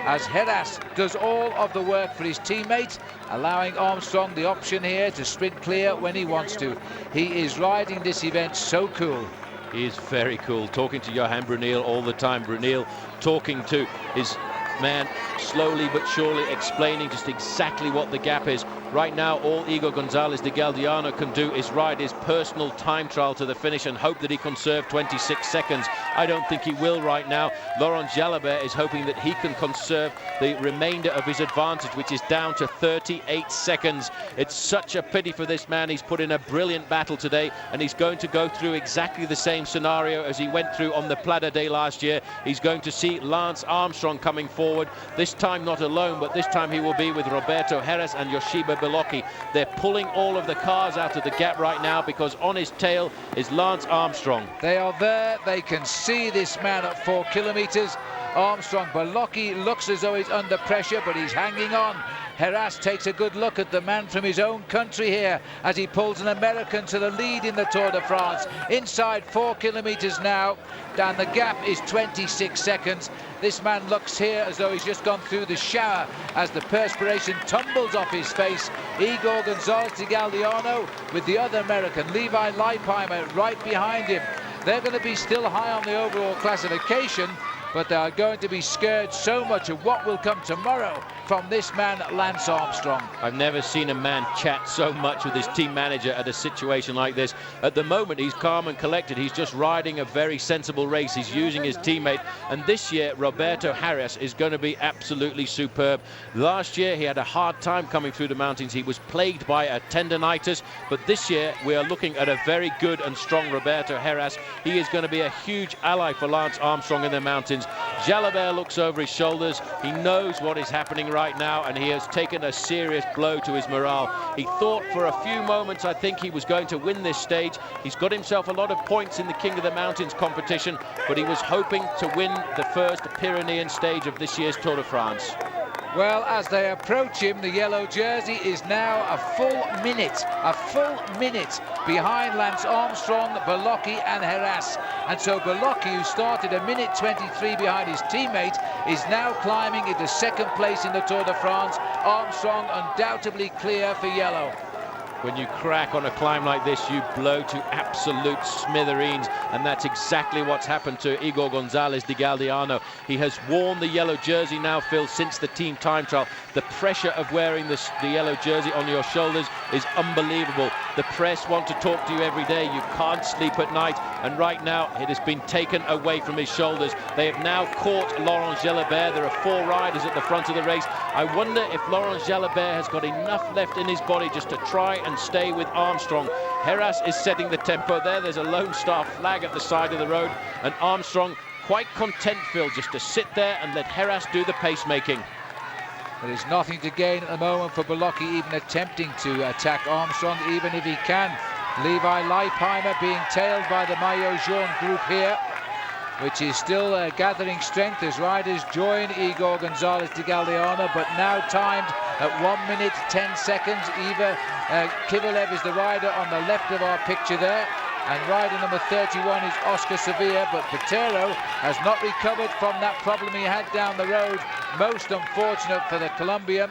as Heras does all of the work for his teammates, allowing Armstrong the option here to sprint clear when he wants to. He is riding this event so cool. He is very cool, talking to Johan Brunel all the time. Brunel talking to his man, slowly but surely explaining just exactly what the gap is. Right now, all Igor Gonzalez de Galdeano can do is ride his personal time trial to the finish and hope that he conserve 26 seconds. I don't think he will right now. Laurent Jalabert is hoping that he can conserve the remainder of his advantage, which is down to 38 seconds. It's such a pity for this man. He's put in a brilliant battle today, and he's going to go through exactly the same scenario as he went through on the Plata Day last year. He's going to see Lance Armstrong coming forward, this time not alone, but this time he will be with Roberto Heras and Yoshiba Bolocki. They're pulling all of the cars out of the gap right now, because on his tail is Lance Armstrong. They are there. They can see this man at 4 kilometers. Armstrong, Bolocki looks as though he's under pressure, but he's hanging on. Heras takes a good look at the man from his own country here as he pulls an American to the lead in the Tour de France. Inside 4 kilometers now, and the gap is 26 seconds. This man looks here as though he's just gone through the shower as the perspiration tumbles off his face. Igor Gonzalez de Galdeano with the other American, Levi Leipheimer, right behind him. They're going to be still high on the overall classification, but they are going to be scared so much of what will come tomorrow from this man, Lance Armstrong. I've never seen a man chat so much with his team manager at a situation like this. At the moment, he's calm and collected. He's just riding a very sensible race. He's using his teammate. And this year, Roberto Heras is going to be absolutely superb. Last year, he had a hard time coming through the mountains. He was plagued by a tendonitis. But this year, we are looking at a very good and strong Roberto Heras. He is going to be a huge ally for Lance Armstrong in the mountains. Mountains. Jalabert looks over his shoulders. He knows what is happening right now, and he has taken a serious blow to his morale. He thought for a few moments, I think, he was going to win this stage. He's got himself a lot of points in the King of the Mountains competition, but he was hoping to win the first Pyrenean stage of this year's Tour de France. Well, as they approach him, the yellow jersey is now a full minute behind Lance Armstrong, Belocchi and Heras. And so Belocchi, who started a minute 23 behind his teammate, is now climbing into second place in the Tour de France. Armstrong undoubtedly clear for yellow. When you crack on a climb like this, you blow to absolute smithereens, and that's exactly what's happened to Igor Gonzalez de Galdeano. He has worn the yellow jersey now, Phil, since the team time trial. The pressure of wearing the yellow jersey on your shoulders is unbelievable. The press want to talk to you every day. You can't sleep at night, and right now it has been taken away from his shoulders. They have now caught Laurent Jalabert. There are 4 riders at the front of the race. I wonder if Laurent Jalabert has got enough left in his body just to try and stay with Armstrong. Heras is setting the tempo there. There's a Lone Star flag at the side of the road, and Armstrong quite content, Phil, just to sit there and let Heras do the pacemaking. There is nothing to gain at the moment for Belocchi even attempting to attack Armstrong, even if he can. Levi Leipheimer being tailed by the Maillot Jaune group here, which is still gathering strength as riders join Igor Gonzalez de Galdeano, but now timed at 1 minute 10 seconds. Iva Kivilev is the rider on the left of our picture there, and rider number 31 is Oscar Sevilla, but Botero has not recovered from that problem he had down the road. Most unfortunate for the Colombian.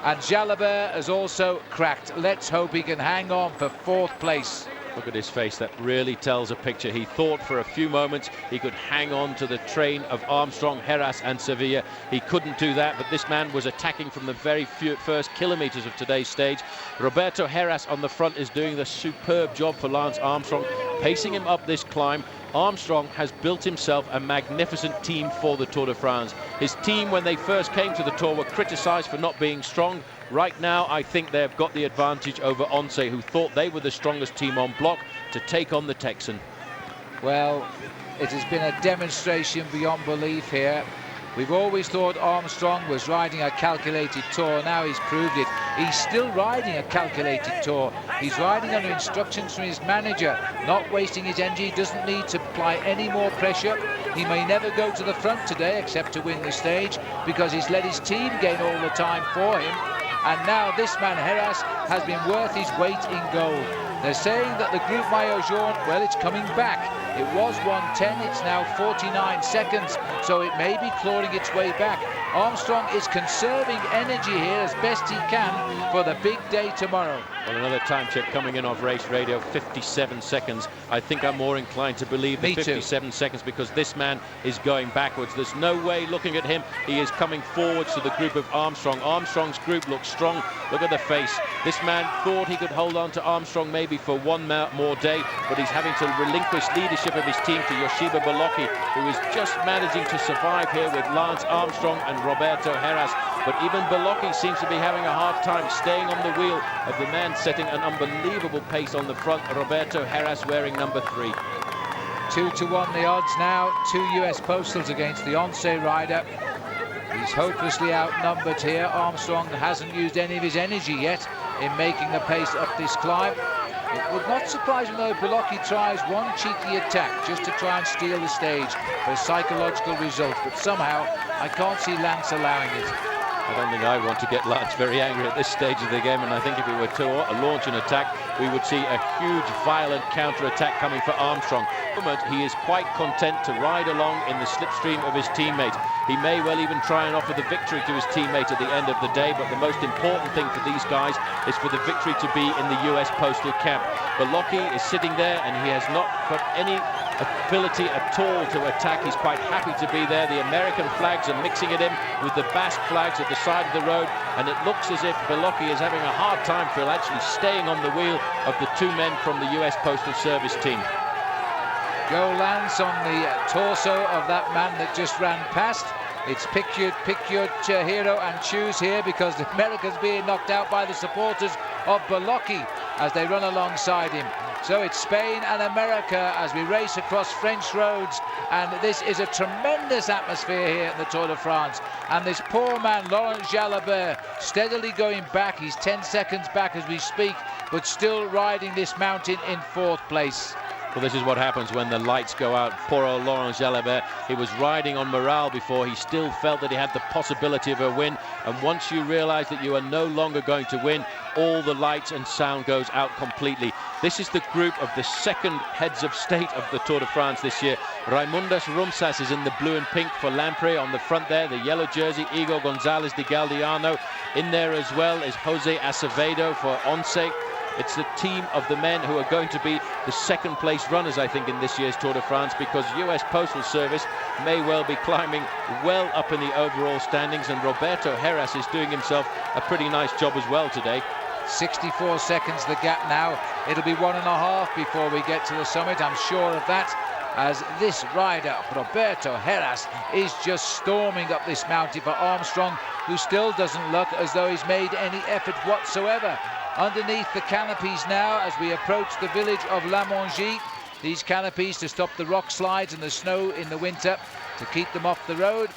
And Jalabert has also cracked. Let's hope he can hang on for 4th place. Look at his face, that really tells a picture. He thought for a few moments he could hang on to the train of Armstrong, Heras and Sevilla. He couldn't do that, but this man was attacking from the very first kilometres of today's stage. Roberto Heras on the front is doing the superb job for Lance Armstrong, pacing him up this climb. Armstrong has built himself a magnificent team for the Tour de France. His team, when they first came to the Tour, were criticised for not being strong. Right now, I think they've got the advantage over Once, who thought they were the strongest team on block to take on the Texan. Well, it has been a demonstration beyond belief here. We've always thought Armstrong was riding a calculated tour. Now he's proved it. He's still riding a calculated tour. He's riding under instructions from his manager, not wasting his energy. He doesn't need to apply any more pressure. He may never go to the front today except to win the stage, because he's let his team gain all the time for him. And now this man, Heras, has been worth his weight in gold. They're saying that the group Maillot Jaune, well, it's coming back. It was 1:10, it's now 49 seconds, so it may be clawing its way back. Armstrong is conserving energy here as best he can for the big day tomorrow. Well, another time check coming in off race radio, 57 seconds. I think I'm more inclined to believe the 57 seconds, because this man is going backwards. There's no way, looking at him, he is coming forwards to the group of Armstrong. Armstrong's group looks strong. Look at the face. This man thought he could hold on to Armstrong maybe for one more day, but he's having to relinquish leadership of his team to Yoshiba Belocchi, who is just managing to survive here with Lance Armstrong and Roberto Heras. But even Belocchi seems to be having a hard time staying on the wheel of the man setting an unbelievable pace on the front, Roberto Heras, wearing number 3. 2-1 the odds now. 2 US Postals against the Once rider. He's hopelessly outnumbered here. Armstrong hasn't used any of his energy yet in making the pace up this climb. It would not surprise me though if Belocchi tries one cheeky attack just to try and steal the stage for a psychological result, but somehow I can't see Lance allowing it. I don't think I want to get Lance very angry at this stage of the game, and I think if he were to launch an attack, we would see a huge, violent counter-attack coming for Armstrong. At the moment, he is quite content to ride along in the slipstream of his teammate. He may well even try and offer the victory to his teammate at the end of the day, but the most important thing for these guys is for the victory to be in the US Postal camp. Belocchi is sitting there, and he has not got any ability at all to attack. He's quite happy to be there. The American flags are mixing it in with the Basque flags at the side of the road, and it looks as if Belocchi is having a hard time for actually staying on the wheel of the 2 men from the US Postal Service team. Go Lance on the torso of that man that just ran past. It's pick your hero and choose here, because the American's being knocked out by the supporters of Belocchi as they run alongside him. So it's Spain and America as we race across French roads, and this is a tremendous atmosphere here at the Tour de France. And this poor man, Laurent Jalabert, steadily going back. He's 10 seconds back as we speak, but still riding this mountain in 4th place. Well, this is what happens when the lights go out. Poor old Laurent Jalabert, he was riding on morale before. He still felt that he had the possibility of a win. And once you realize that you are no longer going to win, all the lights and sound goes out completely. This is the group of the second heads of state of the Tour de France this year. Raimundas Rumsas is in the blue and pink for Lampre. On the front there, the yellow jersey, Igor Gonzalez de Galdeano. In there as well is Jose Acevedo for Once. It's the team of the men who are going to be the second place runners, I think, in this year's Tour de France, because US Postal Service may well be climbing well up in the overall standings, and Roberto Heras is doing himself a pretty nice job as well today. 64 seconds the gap now. It'll be 1.5 before we get to the summit, I'm sure of that, as this rider, Roberto Heras, is just storming up this mountain for Armstrong, who still doesn't look as though he's made any effort whatsoever. Underneath the canopies now as we approach the village of La Mongie. These canopies to stop the rock slides and the snow in the winter, to keep them off the road,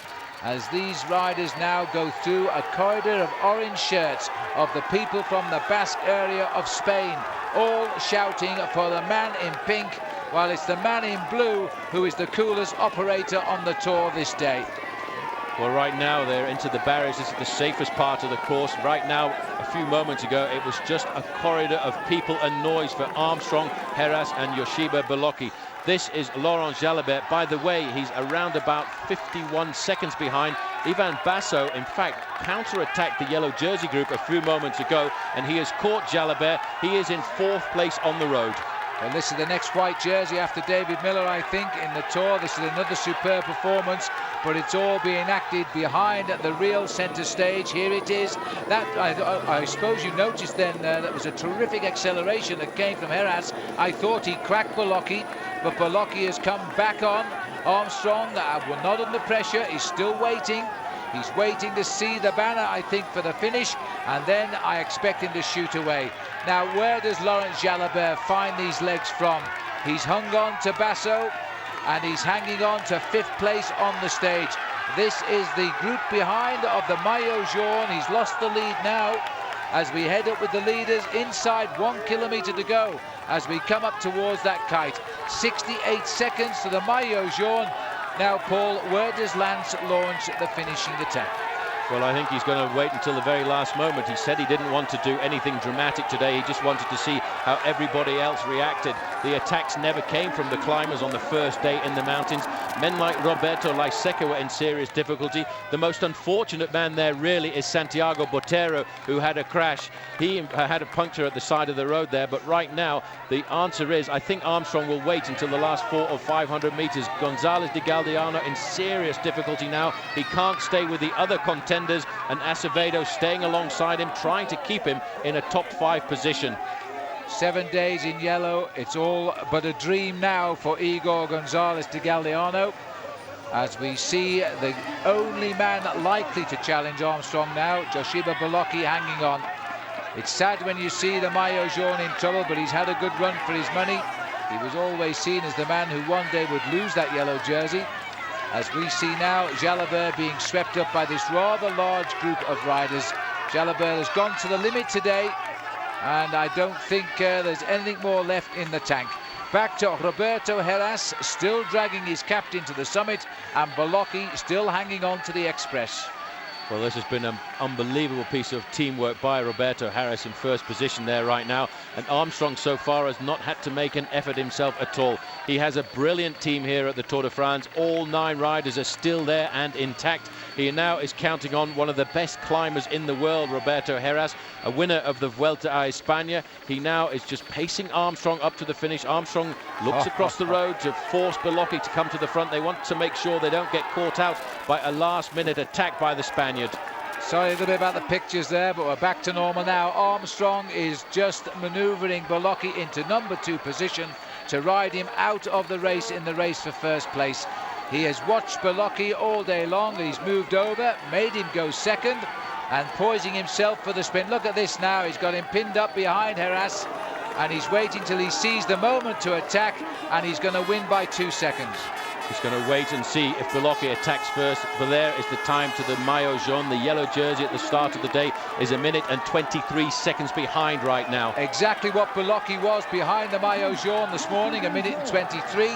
as these riders now go through a corridor of orange shirts of the people from the Basque area of Spain, all shouting for the man in pink, while it's the man in blue who is the coolest operator on the Tour this day. Well, right now they're into the barriers. This is the safest part of the course. Right now, a few moments ago, it was just a corridor of people and noise for Armstrong, Heras and Yoshiba Belocchi. This is Laurent Jalabert. By the way, he's around about 51 seconds behind. Ivan Basso, in fact, counter-attacked the yellow jersey group a few moments ago, and he has caught Jalabert. He is in 4th place on the road. Well, this is the next white jersey after David Miller, I think, in the Tour. This is another superb performance, but it's all being acted behind the real centre stage. Here it is. That I suppose you noticed then that was a terrific acceleration that came from Heras. I thought he cracked Belocchi, but Belocchi has come back on. Armstrong, we're not under pressure. He's still waiting. He's waiting to see the banner, I think, for the finish, and then I expect him to shoot away. Now, where does Laurent Jalabert find these legs from? He's hung on to Basso, and he's hanging on to 5th place on the stage. This is the group behind of the Maillot Jaune. He's lost the lead now as we head up with the leaders inside 1 kilometre to go as we come up towards that kite. 68 seconds to the Maillot Jaune. Now, Paul, where does Lance launch the finishing attack? Well, I think he's going to wait until the very last moment. He said he didn't want to do anything dramatic today. He just wanted to see how everybody else reacted. The attacks never came from the climbers on the first day in the mountains. Men like Roberto Laiseca were in serious difficulty. The most unfortunate man there really is Santiago Botero, who had a crash. He had a puncture at the side of the road there, but right now the answer is I think Armstrong will wait until the last 400 or 500 meters. Gonzalez de Galdeano in serious difficulty now. He can't stay with the other contenders, and Acevedo staying alongside him, trying to keep him in a top 5 position. 7 days in yellow. It's all but a dream now for Igor Gonzalez de Galdeano, as we see the only man likely to challenge Armstrong now, Yoshiba Belocchi, hanging on. It's sad when you see the Maillot Jaune in trouble, but he's had a good run for his money. He was always seen as the man who one day would lose that yellow jersey. As we see now Jalabert being swept up by this rather large group of riders. Jalabert has gone to the limit today, and I don't think there's anything more left in the tank. Back to Roberto Heras, still dragging his captain to the summit, and Belocchi still hanging on to the Express. Well, this has been an unbelievable piece of teamwork by Roberto Heras in 1st position there right now. And Armstrong so far has not had to make an effort himself at all. He has a brilliant team here at the Tour de France. All 9 riders are still there and intact. He now is counting on one of the best climbers in the world, Roberto Heras, a winner of the Vuelta a España. He now is just pacing Armstrong up to the finish. Armstrong looks across the road to force Belocchi to come to the front. They want to make sure they don't get caught out by a last-minute attack by the Spaniard. Sorry a little bit about the pictures there, but we're back to normal now. Armstrong is just manoeuvring Belocchi into number 2 position to ride him out of the race in the race for 1st place. He has watched Belocchi all day long. He's moved over, made him go 2nd, and poising himself for the sprint. Look at this now. He's got him pinned up behind Heras, and he's waiting till he sees the moment to attack, and he's going to win by 2 seconds. He's going to wait and see if Beloki attacks first. But there is the time to the maillot jaune. The yellow jersey at the start of the day is 1 minute and 23 seconds behind right now. Exactly what Beloki was behind the maillot jaune this morning, 1 minute and 23.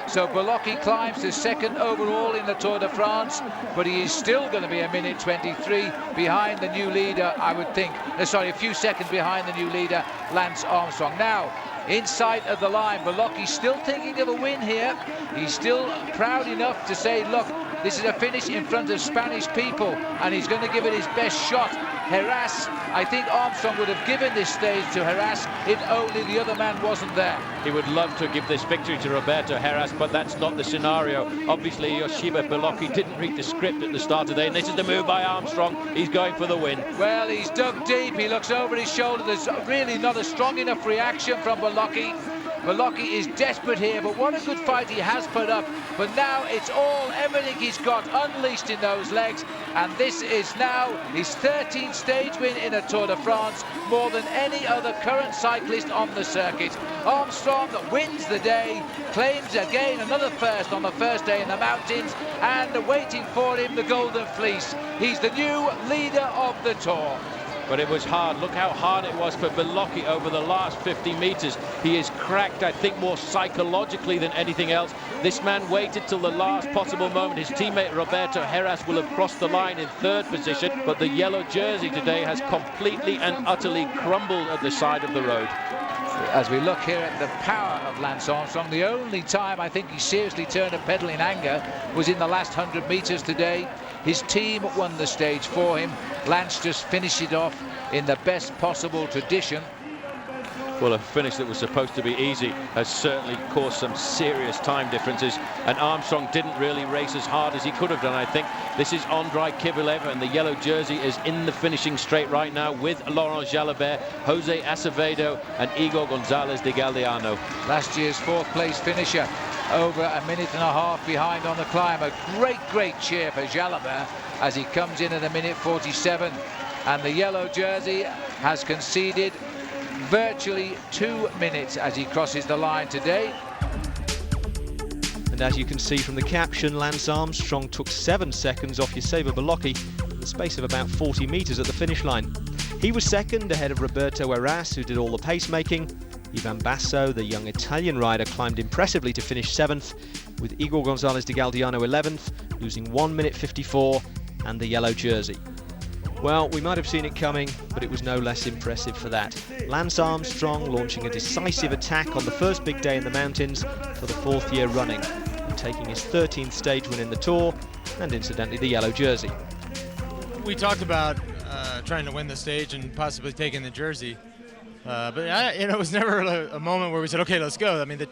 So Beloki climbs to second overall in the Tour de France, but he is still going to be 1 minute 23 behind the new leader, I would think. Sorry, a few seconds behind the new leader, Lance Armstrong. Now, inside of the line, Beloki's still thinking of a win here. He's still proud enough to say, look, this is a finish in front of Spanish people, and he's going to give it his best shot. Heras, I think Armstrong would have given this stage to Heras if only the other man wasn't there. He would love to give this victory to Roberto Heras, but that's not the scenario. Obviously, Yoshiba Beloki didn't read the script at the start of the day, and this is the move by Armstrong. He's going for the win. Well, he's dug deep. He looks over his shoulder. There's really not a strong enough reaction from Beloki. Beloki is desperate here, but what a good fight he has put up. But now it's everything he's got unleashed in those legs, and this is now his 13th stage win in a Tour de France, more than any other current cyclist on the circuit. Armstrong wins the day, claims again another first on the first day in the mountains, and waiting for him the Golden Fleece. He's the new leader of the Tour. But it was hard. Look how hard it was for Beloki over the last 50 metres. He is cracked, I think, more psychologically than anything else. This man waited till the last possible moment. His teammate Roberto Heras will have crossed the line in third position, but the yellow jersey today has completely and utterly crumbled at the side of the road. As we look here at the power of Lance Armstrong, the only time I think he seriously turned a pedal in anger was in the last 100 metres today. His team won the stage for him. Lance just finished it off in the best possible tradition. Well, a finish that was supposed to be easy has certainly caused some serious time differences, and Armstrong didn't really race as hard as he could have done, I think. This is Andrei Kivilev, and the yellow jersey is in the finishing straight right now with Laurent Jalabert, Jose Acevedo and Igor Gonzalez de Galdeano. Last year's fourth place finisher, over 1.5 minutes behind on the climb. A great cheer for Jalabert as he comes in at 1 minute 47, and the yellow jersey has conceded virtually 2 minutes as he crosses the line today. And as you can see from the caption, Lance Armstrong took 7 seconds off Yoshiba Beloki in the space of about 40 metres at the finish line. He was second ahead of Roberto Heras, who did all the pacemaking. Ivan Basso, the young Italian rider, climbed impressively to finish 7th, with Igor Gonzalez de Galdeano 11th, losing 1 minute 54 and the yellow jersey. Well, we might have seen it coming, but it was no less impressive for that. Lance Armstrong launching a decisive attack on the first big day in the mountains for the 4th year running, and taking his 13th stage win in the Tour, and incidentally the yellow jersey. We talked about trying to win the stage and possibly taking the jersey, but it was never a moment where we said, okay, let's go. I mean,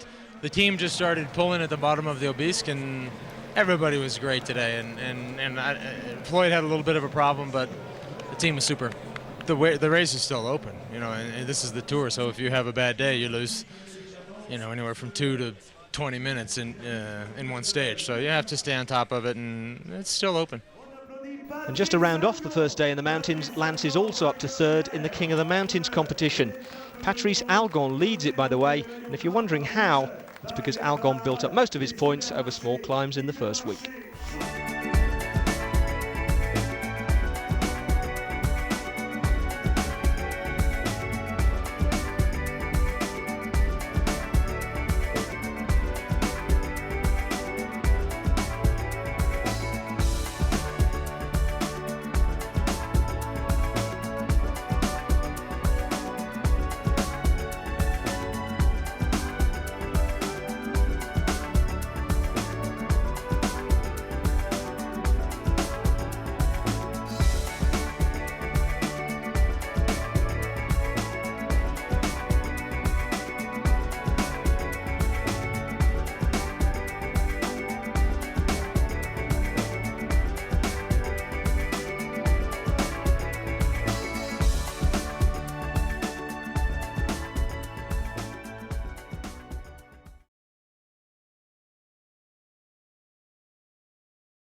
the team just started pulling at the bottom of the Obisque, and everybody was great today, and Floyd had a little bit of a problem, but the team was super. The race is still open, you know, and this is the Tour, so if you have a bad day, you lose, you know, anywhere from 2 to 20 minutes in one stage. So you have to stay on top of it, and it's still open. And just to round off the first day in the mountains, Lance is also up to 3rd in the King of the Mountains competition. Patrice Algon leads it, by the way, and if you're wondering how, it's because Algon built up most of his points over small climbs in the first week.